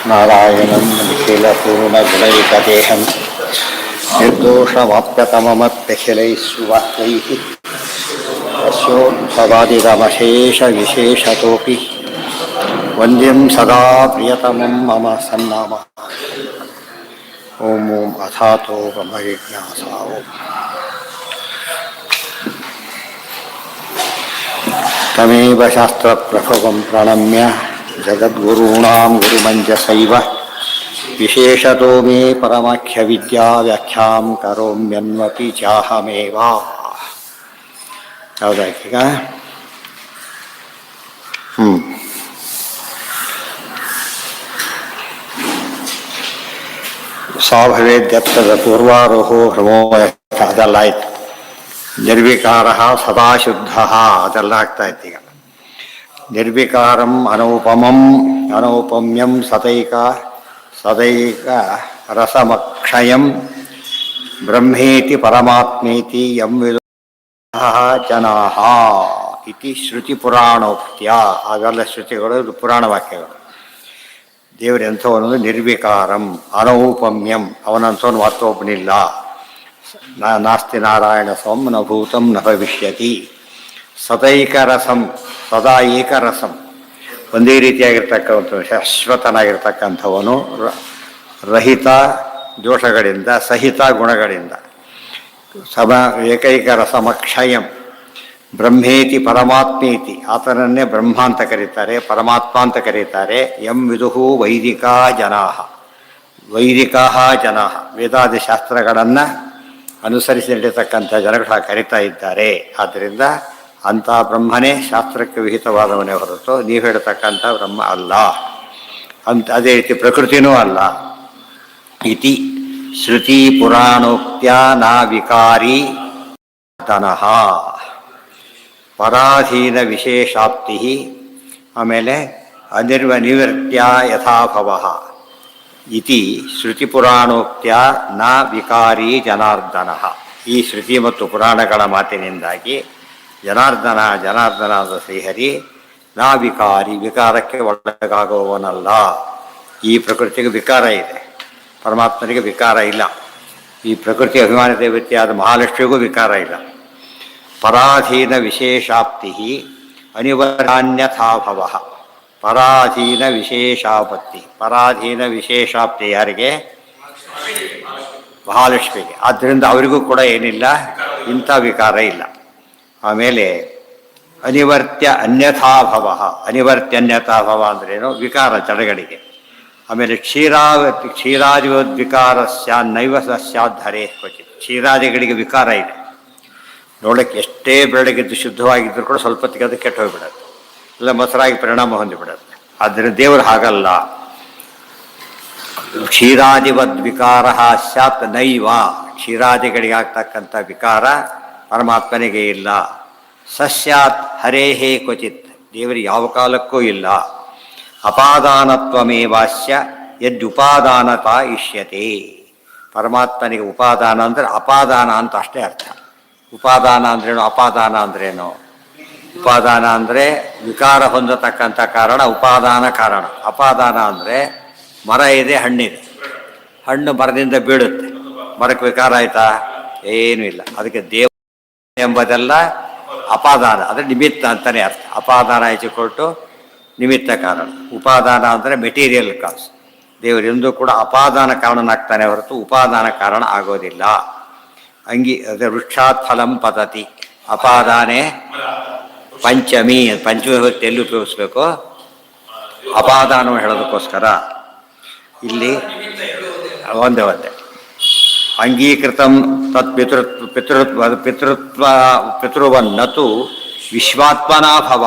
ನಾರಾಯಣಂ ನಿಖಿಲಪೂರ್ಣಗುಣೈಕದೇಹಂ ನಿರ್ದೋಷವಾಪ್ಯತಮಮಪ್ಯಖಿಲೈಸ್ಸುವಾತ್ಮೈಃ ಯಸ್ಯೋದ್ಭವಾದಿಗಮಶೇಷವಿಶೇಷತೋಪಿ ವಂದ್ಯಂ ಸದಾ ಪ್ರಿಯತಮಂ ಮಮ ಸನ್ನಾಮ. ಓಂ ಓಂ ಅಥಾತೋ ಬ್ರಹ್ಮಜಿಜ್ಞಾಸ. ಓಂ ತಮೇವ ಶಾಸ್ತ್ರಪ್ರಭವಂ ಪ್ರಣಮ್ಯ ಜಗದ್ಗುರುಣಾಂ ಗುರುಮಂಜಸೈವ ವಿಶೇಷತೋ ಮೇ ಪರಮಾಖ್ಯವಿದ್ಯಾ ವ್ಯಾಖ್ಯಾಂ ಕರೋಮ್ಯನ್ವಪಿ ಚಾಹಮೇವ. ಹೌದಾಯ್ತೀಗ? ಸ್ವಾಭವೇದ್ಯತ್ತದ ಪೂರ್ವಾರೋಹೋ ಭ್ರಮೋ ಅದೆಲ್ಲ ಆಯ್ತು. ನಿರ್ವಿಕಾರ ಸದಾ ಶುದ್ಧ ಅದೆಲ್ಲ ಆಗ್ತಾ ಇತ್ತು. ಈಗ ನಿರ್ವಿಕಾರಂ ಅನೌಪಮಂ ಅನೌಪಮ್ಯಂ ಸದೈಕ ರಸಮಕ್ಷಯಂ ಬ್ರಹ್ಮೇತಿ ಪರಮಾತ್ಮೇತಿ ಯಂ ವಿದುಃ ಜನಾಃ ಇತಿ ಶ್ರುತಿ ಪುರಾಣೋಕ್ತ್ಯ. ಅವೆಲ್ಲ ಶ್ರುತಿಗಳು, ಪುರಾಣ ವಾಕ್ಯಗಳು. ದೇವರು ಎಂಥವನು? ನಿರ್ವಿಕಾರಂ ಅನೌಪಮ್ಯಂ, ಅವನಂಥವನು ಮತ್ತೊಬ್ಬನಿಲ್ಲ. ನಾಸ್ತಿ ನಾರಾಯಣ ಸ್ವಂ ನ ಭೂತಂ ನ ಭವಿಷ್ಯತಿ. ಸದೈಕರಸಂ, ಸದಾ ಏಕರಸಂ, ಒಂದೇ ರೀತಿಯಾಗಿರ್ತಕ್ಕಂಥ ಶಾಶ್ವತನಾಗಿರ್ತಕ್ಕಂಥವನು. ರಹಿತ ದೋಷಗಳಿಂದ, ಸಹಿತ ಗುಣಗಳಿಂದ. ಏಕೈಕ ರಸಮಕ್ಷಯಂ ಬ್ರಹ್ಮೇತಿ ಪರಮಾತ್ಮೇತಿ, ಆತನನ್ನೇ ಬ್ರಹ್ಮ ಅಂತ ಕರೀತಾರೆ, ಪರಮಾತ್ಮ ಅಂತ ಕರೀತಾರೆ. ಯಂ ವಿದುಹು ವೈದಿಕಾ ಜನಾಃ, ವೈದಿಕಾ ಜನಾಃ, ವೇದಾದಿ ಶಾಸ್ತ್ರಗಳನ್ನು ಅನುಸರಿಸಿ ನಡೀತಕ್ಕಂಥ ಜನಗಳು ಕರೀತಾ ಇದ್ದಾರೆ. ಆದ್ದರಿಂದ ಅಂಥ ಬ್ರಹ್ಮನೇ ಶಾಸ್ತ್ರಕ್ಕೆ ವಿಹಿತವಾದವನೇ ಹೊರತು ನೀವು ಹೇಳ್ತಕ್ಕಂಥ ಬ್ರಹ್ಮ ಅಲ್ಲ. ಅದೇ ರೀತಿ ಪ್ರಕೃತಿನೂ ಅಲ್ಲ. ಇತಿ ಶ್ರುತಿ ಪುರಾಣೋಕ್ತ್ಯ ನಾ ವಿಕಾರಿ ತನಃ ಪರಾಧೀನ ವಿಶೇಷಾಪ್ತಿ. ಆಮೇಲೆ ನಿವೃತ್ಯ ಯಥಾಭವ ಇತಿ ಶ್ರುತಿ ಪುರಾಣೋಕ್ತ್ಯ ನ ವಿಕಾರಿ ಜನಾರ್ದನ. ಈ ಶ್ರುತಿ ಮತ್ತು ಪುರಾಣಗಳ ಮಾತಿನಿಂದಾಗಿ ಜನಾರ್ದನ ಅಂತ ಶ್ರೀಹರಿ ನಾ ವಿಕಾರಿ, ವಿಕಾರಕ್ಕೆ ಒಳಗಾಗುವವನಲ್ಲ. ಈ ಪ್ರಕೃತಿಗೆ ವಿಕಾರ ಇದೆ, ಪರಮಾತ್ಮನಿಗೆ ವಿಕಾರ ಇಲ್ಲ. ಈ ಪ್ರಕೃತಿ ಅಭಿಮಾನ ದೇವತೆಯಾದ ಮಹಾಲಕ್ಷ್ಮಿಗೂ ವಿಕಾರ ಇಲ್ಲ. ಪರಾಧೀನ ವಿಶೇಷಾಪ್ತಿ ಅನಿವಾರ್ಯಾನ್ಯಥಾಭವ. ಪರಾಧೀನ ವಿಶೇಷಾಪತ್ತಿ, ಪರಾಧೀನ ವಿಶೇಷಾಪ್ತಿ ಯಾರಿಗೆ? ಮಹಾಲಕ್ಷ್ಮಿಗೆ. ಆದ್ದರಿಂದ ಅವರಿಗೂ ಕೂಡ ಏನಿಲ್ಲ, ಇಂಥ ವಿಕಾರ ಇಲ್ಲ. ಆಮೇಲೆ ಅನಿವರ್ತ್ಯ ಅನ್ಯಥಾಭವ. ಅನಿವರ್ತ್ಯ ಅನ್ಯಥಾಭವ ಅಂದ್ರೇನು? ವಿಕಾರ ಜಡಗಳಿಗೆ. ಆಮೇಲೆ ಕ್ಷೀರಾದಿವದ್ವಿಕಾರ ನೈವ ಸ್ಯಾದ್ಧರೇ ಕ್ವಚಿತ್. ಕ್ಷೀರಾದಿಗಳಿಗೆ ವಿಕಾರ ಇದೆ. ನೋಡಕ್ಕೆ ಎಷ್ಟೇ ಬೆಳಗಿದ್ದು ಶುದ್ಧವಾಗಿದ್ದರೂ ಕೂಡ ಸ್ವಲ್ಪ ಹೊತ್ತಿಗೆ ಅದು ಕೆಟ್ಟು ಹೋಗಿಬಿಡುತ್ತೆ, ಇಲ್ಲ ಮೊಸರಾಗಿ ಪರಿಣಾಮ ಹೊಂದಿಬಿಡುತ್ತೆ. ಆದ್ದರಿಂದ ದೇವರು ಹಾಗಲ್ಲ. ಕ್ಷೀರಾದಿವದ್ವಿಕಾರ ಸ್ಯಾತ್ ನೈವ, ಕ್ಷೀರಾದಿಗಳಿಗೆ ಆಗ್ತಕ್ಕಂಥ ವಿಕಾರ ಪರಮಾತ್ಮನಿಗೆ ಇಲ್ಲ. ಸಸ್ಯಾತ್ ಹರೇಹೇ ಕ್ವಚಿತ್, ದೇವರಿಗೆ ಯಾವ ಕಾಲಕ್ಕೂ ಇಲ್ಲ. ಅಪಾದಾನತ್ವಮೇವಾಸ್ಯ ಯದ್ಯುಪಾದಾನತ ಇಷ್ಯತೆ. ಪರಮಾತ್ಮನಿಗೆ ಉಪಾದಾನ ಅಂದರೆ ಅಪಾದಾನ ಅಂತ ಅಷ್ಟೇ ಅರ್ಥ. ಉಪಾದಾನ ಅಂದ್ರೇನು, ಅಪಾದಾನ ಅಂದ್ರೇನು? ಉಪಾದಾನ ಅಂದರೆ ವಿಕಾರ ಹೊಂದತಕ್ಕಂಥ ಕಾರಣ, ಉಪಾದಾನ ಕಾರಣ. ಅಪಾದಾನ ಅಂದರೆ ಮರ ಇದೆ, ಹಣ್ಣಿದೆ, ಹಣ್ಣು ಮರದಿಂದ ಬೀಳುತ್ತೆ, ಮರಕ್ಕೆ ವಿಕಾರ ಆಯ್ತಾ? ಏನೂ ಇಲ್ಲ. ಅದಕ್ಕೆ ದೇವ ಎಂಬುದೆಲ್ಲ ಅಪಾದಾನ, ಅಂದರೆ ನಿಮಿತ್ತ ಅಂತಲೇ ಅರ್ಥ. ಅಪಾದಾನ ಹೆಚ್ಚಿಕೊಟ್ಟು ನಿಮಿತ್ತ ಕಾರಣ. ಉಪಾದಾನ ಅಂದರೆ ಮೆಟೀರಿಯಲ್ ಕಾಸ್. ದೇವರು ಎಂದೂ ಕೂಡ ಅಪಾದಾನ ಕಾರಣನಾಗ್ತಾನೆ ಹೊರತು ಉಪಾದಾನ ಕಾರಣ ಆಗೋದಿಲ್ಲ. ಅದೇ ವೃಕ್ಷಾತ್ ಫಲಂ ಪತತಿ, ಅಪಾದಾನೆ ಪಂಚಮಿ. ಪಂಚಮಿ ಹೊತ್ತು ಎಲ್ಲಿ ಉಪಯೋಗಿಸ್ಬೇಕು? ಅಪಾದಾನವನ್ನು ಹೇಳೋದಕ್ಕೋಸ್ಕರ ಇಲ್ಲಿ ಒಂದೇ ಅಂಗೀಕೃತಂ ತತ್ ಪಿತೃವನ್ನತು ವಿಶ್ವಾತ್ಮನಾಭವ.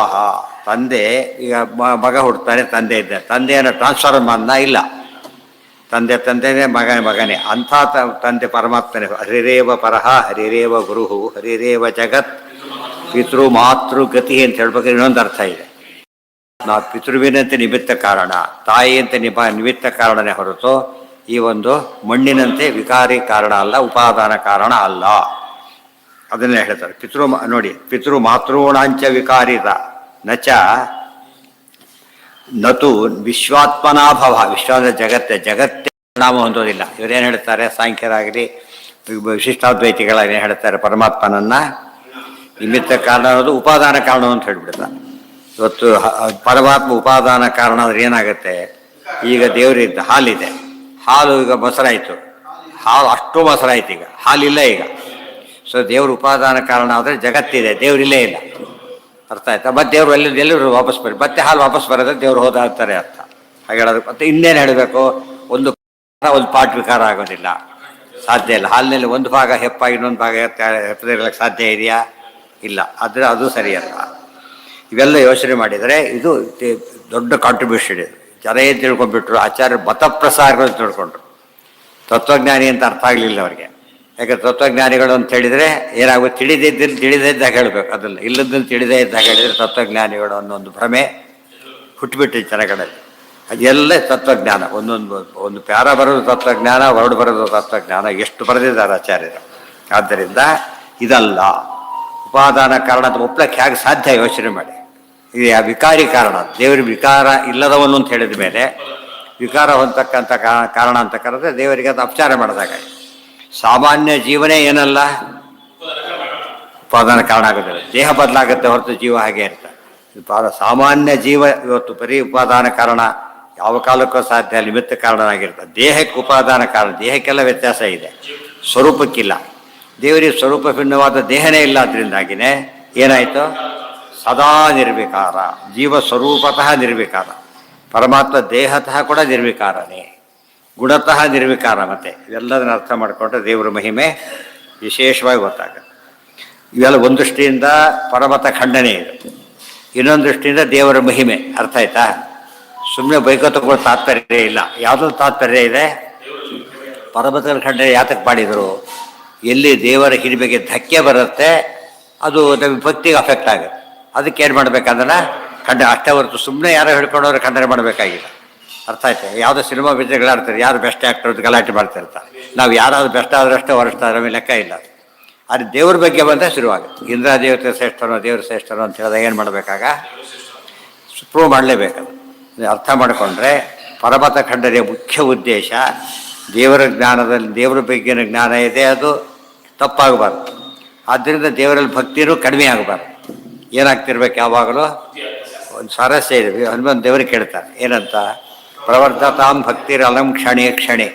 ತಂದೆ, ಈಗ ಮಗ ಹುಡ್ತಾನೆ, ತಂದೆ ಇದ್ದಾನೆ, ತಂದೆಯನ್ನು ಟ್ರಾನ್ಸ್ಫರ್ ಮಾಡನ ಇಲ್ಲ. ತಂದೆನೇ, ಮಗನೇ. ಅಂಥ ತಂದೆ ಪರಮಾತ್ಮನೇ. ಹರಿರೇವ ಪರಹ ಹರಿರೇವ ಗುರುಹು ಹರಿರೇವ ಜಗತ್ ಪಿತೃ ಮಾತೃ ಗತಿ ಅಂತ ಹೇಳ್ಬೇಕಾದ್ರೆ ಇನ್ನೊಂದು ಅರ್ಥ ಇದೆ. ನಾವು ಪಿತೃವಿನಂತೆ ನಿಮಿತ್ತ ಕಾರಣ, ತಾಯಿಯಂತೆ ನಿಮಿತ್ತ ಕಾರಣನೇ ಹೊರತು ಈ ಒಂದು ಮಣ್ಣಿನಂತೆ ವಿಕಾರಿ ಕಾರಣ ಅಲ್ಲ, ಉಪಾದಾನ ಕಾರಣ ಅಲ್ಲ. ಅದನ್ನೇ ಹೇಳ್ತಾರೆ. ನೋಡಿ, ಪಿತೃ ಮಾತೃಣಾಂಚ ವಿಕಾರಿತ ನಚ ನತು ವಿಶ್ವಾತ್ಮನಾಭವ. ವಿಶ್ವ ಅಂದರೆ ಜಗತ್ತೇ ಪರಿಣಾಮ ಹೊಂದೋದಿಲ್ಲ. ಇವರೇನು ಹೇಳ್ತಾರೆ, ಸಾಂಖ್ಯರಾಗಲಿ ವಿಶಿಷ್ಟಾದ್ವೈತಿಗಳೇನು ಹೇಳ್ತಾರೆ, ಪರಮಾತ್ಮನನ್ನ ನಿಮಿತ್ತ ಕಾರಣ ಅನ್ನೋದು ಉಪಾದಾನ ಕಾರಣ ಅಂತ ಹೇಳ್ಬಿಡ್ತಾರೆ. ಇವತ್ತು ಪರಮಾತ್ಮ ಉಪಾದಾನ ಕಾರಣ ಅಂದ್ರೆ ಏನಾಗುತ್ತೆ, ಈಗ ದೇವರಿದ್ದ ಹಾಲಿದೆ, ಹಾಲು ಈಗ ಮೊಸರಾಯಿತು, ಹಾಲು ಅಷ್ಟು ಮೊಸರಾಯ್ತು, ಈಗ ಹಾಲಿಲ್ಲ ಈಗ. ಸೊ ದೇವ್ರ ಉಪಾದಾನ ಕಾರಣ ಆದರೆ ಜಗತ್ತಿದೆ, ದೇವರಿಲ್ಲೇ ಇಲ್ಲ. ಅರ್ಥ ಆಯ್ತಾ? ಮತ್ತೆ ದೇವರು ಎಲ್ಲರೂ ವಾಪಸ್ ಬರಿ, ಮತ್ತೆ ಹಾಲು ವಾಪಸ್ ಬರೋದ್ರೆ ದೇವ್ರು ಹೋದ ಅಂತಾರೆ ಅರ್ಥ. ಹಾಗೆ ಹೇಳೋದು. ಮತ್ತೆ ಇನ್ನೇನು ಹೇಳಬೇಕು, ಒಂದು ಪಾಠ ವಿಕಾರ ಆಗೋದಿಲ್ಲ, ಸಾಧ್ಯ ಇಲ್ಲ. ಹಾಲಿನಲ್ಲಿ ಒಂದು ಭಾಗ ಹೆಪ್ಪಾಗಿ ಇನ್ನೊಂದು ಭಾಗ ಹೆಪ್ಪದೇ ಇರಲಿಕ್ಕೆ ಸಾಧ್ಯ ಇದೆಯಾ? ಇಲ್ಲ. ಆದರೆ ಅದು ಸರಿಯಲ್ಲ. ಇವೆಲ್ಲ ಯೋಚನೆ ಮಾಡಿದರೆ ಇದು ದೊಡ್ಡ ಕಾಂಟ್ರಿಬ್ಯೂಷನ್. ಇದು ಜನ ಏನು ತಿಳ್ಕೊಂಡ್ಬಿಟ್ರು, ಆಚಾರ್ಯ ಮತಪ್ರಸಾರಗಳು ತಿಳ್ಕೊಂಡ್ರು. ತತ್ವಜ್ಞಾನಿ ಅಂತ ಅರ್ಥ ಆಗಲಿಲ್ಲ ಅವರಿಗೆ. ಯಾಕಂದ್ರೆ ತತ್ವಜ್ಞಾನಿಗಳು ಅಂತ ಹೇಳಿದರೆ ಏನಾಗುತ್ತೆ, ತಿಳಿದೇ ಇದ್ದಾಗ ಹೇಳಬೇಕು, ಅದನ್ನು ಇಲ್ಲದನ್ನು ತಿಳಿದೇ ಇದ್ದಾಗ ಹೇಳಿದರೆ ತತ್ವಜ್ಞಾನಿಗಳು ಅನ್ನೋ ಒಂದು ಭ್ರಮೆ ಹುಟ್ಟುಬಿಟ್ಟು ಜನಗಳಲ್ಲಿ. ಅದೆಲ್ಲ ತತ್ವಜ್ಞಾನ. ಒಂದು ಪ್ಯಾರ ಬರೋದು ತತ್ವಜ್ಞಾನ, ಹೊರಡು ಬರೋದು ತತ್ವಜ್ಞಾನ. ಎಷ್ಟು ಬರೆದಿದ್ದಾರೆ ಆಚಾರ್ಯರು. ಆದ್ದರಿಂದ ಇದಲ್ಲ ಉಪಾದಾನ ಕಾರಣ ಅಂತ ಒಪ್ಲಕ್ಕೆ ಹೇಗೆ ಸಾಧ್ಯ? ಯೋಚನೆ ಮಾಡಿ. ಇದು ವಿಕಾರಿ ಕಾರಣ, ದೇವರಿಗೆ ವಿಕಾರ ಇಲ್ಲದವನು ಅಂತ ಹೇಳಿದ ಮೇಲೆ ವಿಕಾರ ಹೊಂದತಕ್ಕಂಥ ಕಾರಣ ಅಂತ ಕರೆದ್ರೆ ದೇವರಿಗೆ ಅದು ಅಪಚಾರ ಮಾಡಿದಾಗ. ಸಾಮಾನ್ಯ ಜೀವನೇ ಏನಲ್ಲ ಉಪಾದಾನ ಕಾರಣ ಆಗೋದಿಲ್ಲ. ದೇಹ ಬದಲಾಗುತ್ತೆ ಹೊರತು ಜೀವ ಹಾಗೆ ಇರ್ತಾರೆ. ಸಾಮಾನ್ಯ ಜೀವ ಇವತ್ತು ಬರೀ ಉಪಾದಾನ ಕಾರಣ ಯಾವ ಕಾಲಕ್ಕೂ ಸಾಧ್ಯ, ನಿಮಿತ್ತ ಕಾರಣನಾಗಿರ್ತಾರೆ. ದೇಹಕ್ಕೆ ಉಪಾದಾನ ಕಾರಣ, ದೇಹಕ್ಕೆಲ್ಲ ವ್ಯತ್ಯಾಸ ಇದೆ, ಸ್ವರೂಪಕ್ಕಿಲ್ಲ. ದೇವರಿಗೆ ಸ್ವರೂಪ ಭಿನ್ನವಾದ ದೇಹನೇ ಇಲ್ಲ. ಅದರಿಂದಾಗಿನೇ ಏನಾಯಿತು, ಸದಾ ನಿರ್ವಿಕಾರ. ಜೀವ ಸ್ವರೂಪತಃ ನಿರ್ವಿಕಾರ, ಪರಮಾತ್ಮ ದೇಹತಃ ಕೂಡ ನಿರ್ವಿಕಾರನೇ, ಗುಣತಃ ನಿರ್ವಿಕಾರ. ಮತ್ತೆ ಇವೆಲ್ಲದನ್ನ ಅರ್ಥ ಮಾಡಿಕೊಂಡ್ರೆ ದೇವರ ಮಹಿಮೆ ವಿಶೇಷವಾಗಿ ಗೊತ್ತಾಗುತ್ತೆ. ಇವೆಲ್ಲ ಒಂದು ದೃಷ್ಟಿಯಿಂದ ಪರಮತ ಖಂಡನೆ ಇದೆ, ಇನ್ನೊಂದು ದೃಷ್ಟಿಯಿಂದ ದೇವರ ಮಹಿಮೆ. ಅರ್ಥ ಆಯ್ತಾ? ಸುಮ್ಮನೆ ಬೈಕೋತಕ್ಕೂ ತಾತ್ಪರ್ಯ ಇಲ್ಲ. ಯಾವುದೋ ತಾತ್ಪರ್ಯ ಇದೆ. ಪರಮತ ಖಂಡನೆ ಯಾತಕ್ಕೆ ಮಾಡಿದರು, ಎಲ್ಲಿ ದೇವರ ಹಿರಿಮೆಗೆ ಧಕ್ಕೆ ಬರುತ್ತೆ ಅದು ನಮಗೆ ಭಕ್ತಿಗೆ ಅಫೆಕ್ಟ್ ಆಗುತ್ತೆ. ಅದಕ್ಕೆ ಏನು ಮಾಡಬೇಕಂದ್ರೆ ಖಂಡನೆ ಅಷ್ಟೇ ಹೊರತು ಸುಮ್ಮನೆ ಯಾರೋ ಹೇಳ್ಕೊಂಡವ್ರೆ ಖಂಡನೆ ಮಾಡಬೇಕಾಗಿಲ್ಲ. ಅರ್ಥ ಆಯ್ತು? ಯಾವುದೋ ಸಿನಿಮಾ ಬಿದ್ದುಗಳಾಡ್ತಾರೆ, ಯಾರು ಬೆಸ್ಟ್ ಆ್ಯಕ್ಟರ್ ಅಂತ ಗಲಾಟೆ ಮಾಡ್ತಿರ್ತಾರೆ. ನಾವು ಯಾರಾದ್ರು ಬೆಸ್ಟ್ ಆದ್ರಷ್ಟೇ ಹೊರಸ್ತಾ ನಮಗೆ ಲೆಕ್ಕ ಇಲ್ಲ. ಆದರೆ ದೇವ್ರ ಬಗ್ಗೆ ಬಂದರೆ ಶುರುವಾಗುತ್ತೆ. ಇಂದ್ರ ದೇವತೆ ಶ್ರೇಷ್ಠನೋ ದೇವ್ರ ಶ್ರೇಷ್ಠನೋ ಅಂತ ಹೇಳಿದಾಗ ಏನು ಮಾಡಬೇಕಾಗ ಪ್ರೂವ್ ಮಾಡಲೇಬೇಕದು. ಅರ್ಥ ಮಾಡಿಕೊಂಡ್ರೆ ಪರಮತ ಖಂಡನೆಯ ಮುಖ್ಯ ಉದ್ದೇಶ ದೇವರ ಜ್ಞಾನದಲ್ಲಿ, ದೇವರ ಬಗ್ಗೆನ ಜ್ಞಾನ ಇದೆ, ಅದು ತಪ್ಪಾಗಬಾರ್ದು. ಆದ್ದರಿಂದ ದೇವರಲ್ಲಿ ಭಕ್ತಿನೂ ಕಡಿಮೆ ಆಗಬಾರ್ದು. ಏನಾಗ್ತಿರ್ಬೇಕು, ಯಾವಾಗಲೂ ಒಂದು ಸ್ವಾರಸ್ಯ ಇದೆ. ಹನುಮಂತ ದೇವರಿಗೆ ಕೇಳ್ತಾರೆ ಏನಂತ, ಪ್ರವರ್ಧತಾಂ ಭಕ್ತಿರ ಅಲಂ ಕ್ಷಣೇ ಕ್ಷಣೆ,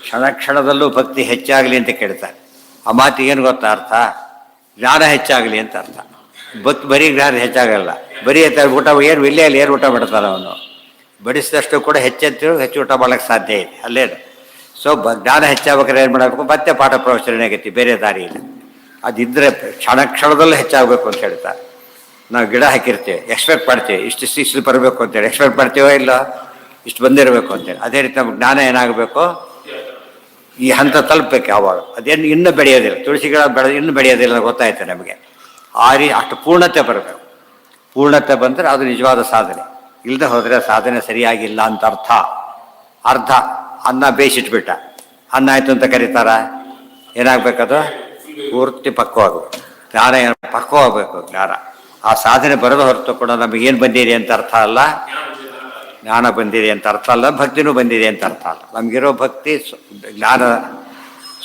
ಕ್ಷಣ ಕ್ಷಣದಲ್ಲೂ ಭಕ್ತಿ ಹೆಚ್ಚಾಗಲಿ ಅಂತ ಕೇಳ್ತಾರೆ. ಆ ಮಾತಿಗೆ ಏನು ಗೊತ್ತಾ ಅರ್ಥ, ಜ್ಞಾನ ಹೆಚ್ಚಾಗಲಿ ಅಂತ ಅರ್ಥ. ಬರೀ ಜ್ಞಾನ ಹೆಚ್ಚಾಗಲ್ಲ. ಬರೀ ಊಟ ಏನು ಇಲ್ಲೇ ಏನು ಊಟ ಮಾಡ್ತಾನೆ ಅವನು, ಬಡಿಸಿದಷ್ಟು ಕೂಡ ಹೆಚ್ಚು ಊಟ ಮಾಡೋಕ್ಕೆ ಸಾಧ್ಯ ಇದೆ ಅಲ್ಲೇನು. ಸೊ ಜ್ಞಾನ ಹೆಚ್ಚಾಗ್ಬೇಕಾದ್ರೆ ಏನು ಮಾಡಬೇಕು, ಮತ್ತೆ ಪಾಠ ಪ್ರವಚನ ಆಗೈತಿ, ಬೇರೆ ದಾರಿ ಇಲ್ಲ. ಅದಿದ್ದರೆ ಕ್ಷಣ ಕ್ಷಣದಲ್ಲೂ ಹೆಚ್ಚಾಗಬೇಕು ಅಂತ ಹೇಳ್ತಾರೆ. ನಾವು ಗಿಡ ಹಾಕಿರ್ತೀವಿ, ಎಕ್ಸ್ಪೆಕ್ಟ್ ಮಾಡ್ತೀವಿ ಇಷ್ಟು ಬರಬೇಕು ಅಂತೇಳಿ, ಎಕ್ಸ್ಪೆಕ್ಟ್ ಮಾಡ್ತೀವೋ ಇಲ್ಲ, ಇಷ್ಟು ಬಂದಿರಬೇಕು ಅಂತೇಳಿ. ಅದೇ ರೀತಿ ನಮ್ಗೆ ಜ್ಞಾನ ಏನಾಗಬೇಕು, ಈ ಹಂತ ತಲುಪಬೇಕು. ಯಾವಾಗ ಅದೇನು ಇನ್ನೂ ಬೆಳೆಯೋದಿಲ್ಲ, ತುಳಸಿ ಗಿಡ ಇನ್ನೂ ಬೆಳೆಯೋದಿಲ್ಲ ಗೊತ್ತಾಯ್ತು ನಮಗೆ. ಅಷ್ಟು ಪೂರ್ಣತೆ ಬರಬೇಕು. ಪೂರ್ಣತೆ ಬಂದರೆ ಅದು ನಿಜವಾದ ಸಾಧನೆ. ಇಲ್ಲದೆ ಹೋದರೆ ಸಾಧನೆ ಸರಿಯಾಗಿಲ್ಲ ಅಂತ ಅರ್ಥ. ಅನ್ನ ಬೇಯಿಸಿಟ್ಬಿಟ್ಟ, ಅನ್ನ ಆಯಿತು ಅಂತ ಕರೀತಾರ, ಏನಾಗಬೇಕದು ಪೂರ್ತಿ ಪಕ್ವವಾಗಬೇಕು. ಜ್ಞಾನ ಪಕ್ವವಾಗಬೇಕು. ಜ್ಞಾನ ಆ ಸಾಧನೆ ಬರೋದು ಹೊರತು ಕೂಡ ನಮಗೇನು ಬಂದಿದೆ ಅಂತ ಅರ್ಥ ಅಲ್ಲ, ಜ್ಞಾನ ಬಂದಿದೆ ಅಂತ ಅರ್ಥ ಅಲ್ಲ, ಭಕ್ತಿನೂ ಬಂದಿದೆ ಅಂತ ಅರ್ಥ ಅಲ್ಲ. ನಮಗಿರೋ ಭಕ್ತಿ ಜ್ಞಾನ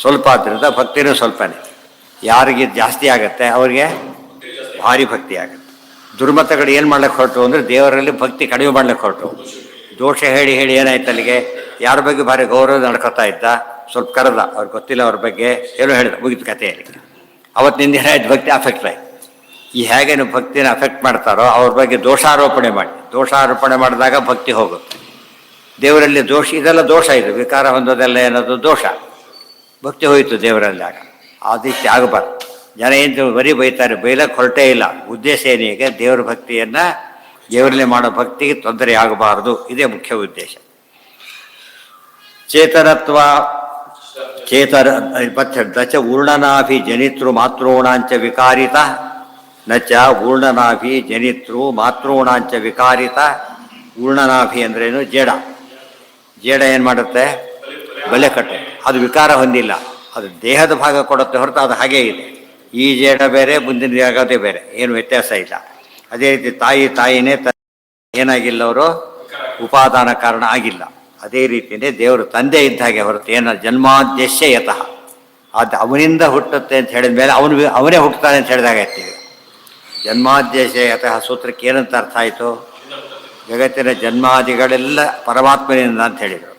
ಸ್ವಲ್ಪ ಆದ್ದರಿಂದ ಭಕ್ತಿನೂ ಸ್ವಲ್ಪನೇ. ಯಾರಿಗೆ ಜಾಸ್ತಿ ಆಗುತ್ತೆ ಅವ್ರಿಗೆ ಭಾರಿ ಭಕ್ತಿ ಆಗುತ್ತೆ. ದುರ್ಮತಗಳು ಏನು ಮಾಡ್ಲಿಕ್ಕೆ ಹೊರಟು ಅಂದರೆ ದೇವರಲ್ಲಿ ಭಕ್ತಿ ಕಡಿಮೆ ಮಾಡ್ಲಿಕ್ಕೆ ಹೊರಟು. ದೋಷ ಹೇಳಿ ಹೇಳಿ ಏನಾಯ್ತು, ಅಲ್ಲಿಗೆ ಯಾರ ಬಗ್ಗೆ ಭಾರಿ ಗೌರವ ನಡ್ಕೋತಾ ಇದ್ದ, ಸ್ವಲ್ಪ ಕರೆದ, ಅವ್ರಿಗೆ ಗೊತ್ತಿಲ್ಲ ಅವ್ರ ಬಗ್ಗೆ ಏನೋ ಹೇಳಿದ, ಮುಗಿದ ಕಥೆಯಲ್ಲಿ. ಅವತ್ತಿನ ದಿನ ಆಯ್ತು ಭಕ್ತಿ ಅಫೆಕ್ಟ್ ಆಯ್ತು. ಈ ಹೇಗೆ ನೀವು ಭಕ್ತಿನ ಅಫೆಕ್ಟ್ ಮಾಡ್ತಾರೋ ಅವ್ರ ಬಗ್ಗೆ ದೋಷಾರೋಪಣೆ ಮಾಡಿದಾಗ ಭಕ್ತಿ ಹೋಗುತ್ತೆ. ದೇವರಲ್ಲಿ ದೋಷ, ಇದೆಲ್ಲ ದೋಷ, ಇದು ವಿಕಾರ ಹೊಂದೋದೆಲ್ಲ ಏನದು ದೋಷ. ಭಕ್ತಿ ಹೋಯಿತು ದೇವರಲ್ಲಿ. ಆಗ ಆದಿತ್ಯ ಆಗಬಾರ್ದು. ಜನ ಏನು ಬರೀ ಬೈತಾರೆ, ಬೈಲಕ್ಕೆ ಹೊರಟೇ ಇಲ್ಲ. ಉದ್ದೇಶ ಏನಿಗೆ ದೇವರ ಭಕ್ತಿಯನ್ನು, ದೇವರಲ್ಲಿ ಮಾಡೋ ಭಕ್ತಿಗೆ ತೊಂದರೆ ಆಗಬಾರದು, ಇದೇ ಮುಖ್ಯ ಉದ್ದೇಶ. ಚೇತನತ್ವ ದಚ ಊರ್ಣನಾಭಿ ಜನಿತೃ ಮಾತೃಣಾಂಚ ವಿಕಾರಿತ ನಚ ಊರ್ಣನಾಭಿ ಜನಿತೃ ಮಾತೃಣಾಂಚ ವಿಕಾರಿತ. ಊರ್ಣನಾಭಿ ಅಂದ್ರೇನು, ಜೇಡ. ಜೇಡ ಏನು ಮಾಡುತ್ತೆ, ಬಲೆ ಕಟ್ಟೆ. ಅದು ವಿಕಾರ ಹೊಂದಿಲ್ಲ, ಅದು ದೇಹದ ಭಾಗ ಕೊಡುತ್ತೆ ಹೊರತು ಅದು ಹಾಗೇ ಇದೆ. ಈ ಜೇಡ ಬೇರೆ, ಮುಂದಿನ ಆಗೋದೇ ಬೇರೆ, ಏನು ವ್ಯತ್ಯಾಸ ಇಲ್ಲ. ಅದೇ ರೀತಿ ತಾಯಿನೇ ಏನಾಗಿಲ್ಲ, ಅವರು ಉಪಾದಾನ ಕಾರಣ ಆಗಿಲ್ಲ. ಅದೇ ರೀತಿಯೇ ದೇವರು ತಂದೆ ಇದ್ದ ಹಾಗೆ ಹೊರತು ಏನ ಜನ್ಮಾದ್ಯಶ್ಯ ಯತಃ ಅದು ಅವನಿಂದ ಹುಟ್ಟುತ್ತೆ ಅಂತ ಹೇಳಿದ ಮೇಲೆ ಅವನೇ ಹುಟ್ಟುತ್ತಾನೆ ಅಂತ ಹೇಳಿದಾಗ ಇರ್ತೀವಿ. ಜನ್ಮಾದ್ಯಶ್ಯ ಯತಃ ಸೂತ್ರಕ್ಕೆ ಏನಂತ ಅರ್ಥ ಆಯಿತು? ಜಗತ್ತಿನ ಜನ್ಮಾದಿಗಳೆಲ್ಲ ಪರಮಾತ್ಮನಿಂದ ಅಂತ ಹೇಳಿದರು.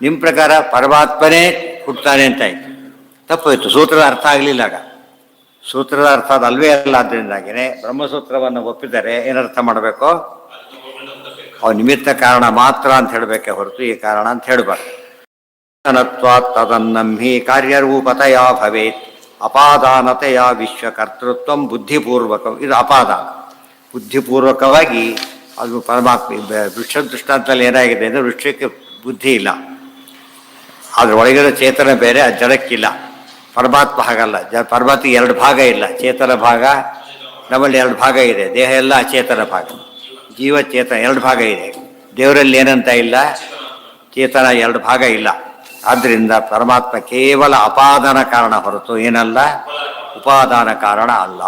ನಿಮ್ಮ ಪ್ರಕಾರ ಪರಮಾತ್ಮನೇ ಹುಟ್ಟುತ್ತಾನೆ ಅಂತಾಯಿತು. ತಪ್ಪೋಯ್ತು, ಸೂತ್ರದ ಅರ್ಥ ಆಗಲಿಲ್ಲ. ಆಗ ಸೂತ್ರದ ಅರ್ಥ ಅದು ಅಲ್ವೇ ಅಲ್ಲ. ಆದ್ದರಿಂದಾಗಿಯೇ ಬ್ರಹ್ಮಸೂತ್ರವನ್ನು ಒಪ್ಪಿದರೆ ಏನರ್ಥ ಮಾಡಬೇಕು? ಅವು ನಿಮಿತ್ತ ಕಾರಣ ಮಾತ್ರ ಅಂತ ಹೇಳಬೇಕೆ ಹೊರತು ಈ ಕಾರಣ ಅಂತ ಹೇಳಬಾರ್ದು. ತದನ್ನಂಹಿ ಕಾರ್ಯರೂಪತೆಯ ಭವೇತ್ ಅಪಾದಾನತೆಯ ವಿಶ್ವಕರ್ತೃತ್ವ ಬುದ್ಧಿಪೂರ್ವಕ. ಇದು ಅಪಾದಾನ. ಬುದ್ಧಿಪೂರ್ವಕವಾಗಿ ಅದು ಪರಮಾತ್ಮ. ವೃಕ್ಷ ದೃಷ್ಟಾಂತದಲ್ಲಿ ಏನಾಗಿದೆ ಅಂದರೆ ವೃಕ್ಷಕ್ಕೆ ಬುದ್ಧಿ ಇಲ್ಲ, ಅದ್ರ ಒಳಗಿರೋ ಚೇತನ ಬೇರೆ, ಅದು ಜಡಕ್ಕಿಲ್ಲ. ಪರಮಾತ್ಮ ಹಾಗಲ್ಲ. ಪರಮಾತ್ಮಗೆ ಎರಡು ಭಾಗ ಇಲ್ಲ, ಚೇತನ ಭಾಗ, ನಮ್ಮಲ್ಲಿ ಎರಡು ಭಾಗ ಇದೆ. ದೇಹ ಎಲ್ಲ ಅಚೇತನ ಭಾಗ, ಜೀವಚೇತನ ಎರಡು ಭಾಗ ಇದೆ. ದೇವರಲ್ಲಿ ಏನಂತ ಇಲ್ಲ, ಚೇತನ ಎರಡು ಭಾಗ ಇಲ್ಲ. ಆದ್ದರಿಂದ ಪರಮಾತ್ಮ ಕೇವಲ ಅಪಾದಾನ ಕಾರಣ ಹೊರತು ಏನಲ್ಲ, ಉಪಾದಾನ ಕಾರಣ ಅಲ್ಲ.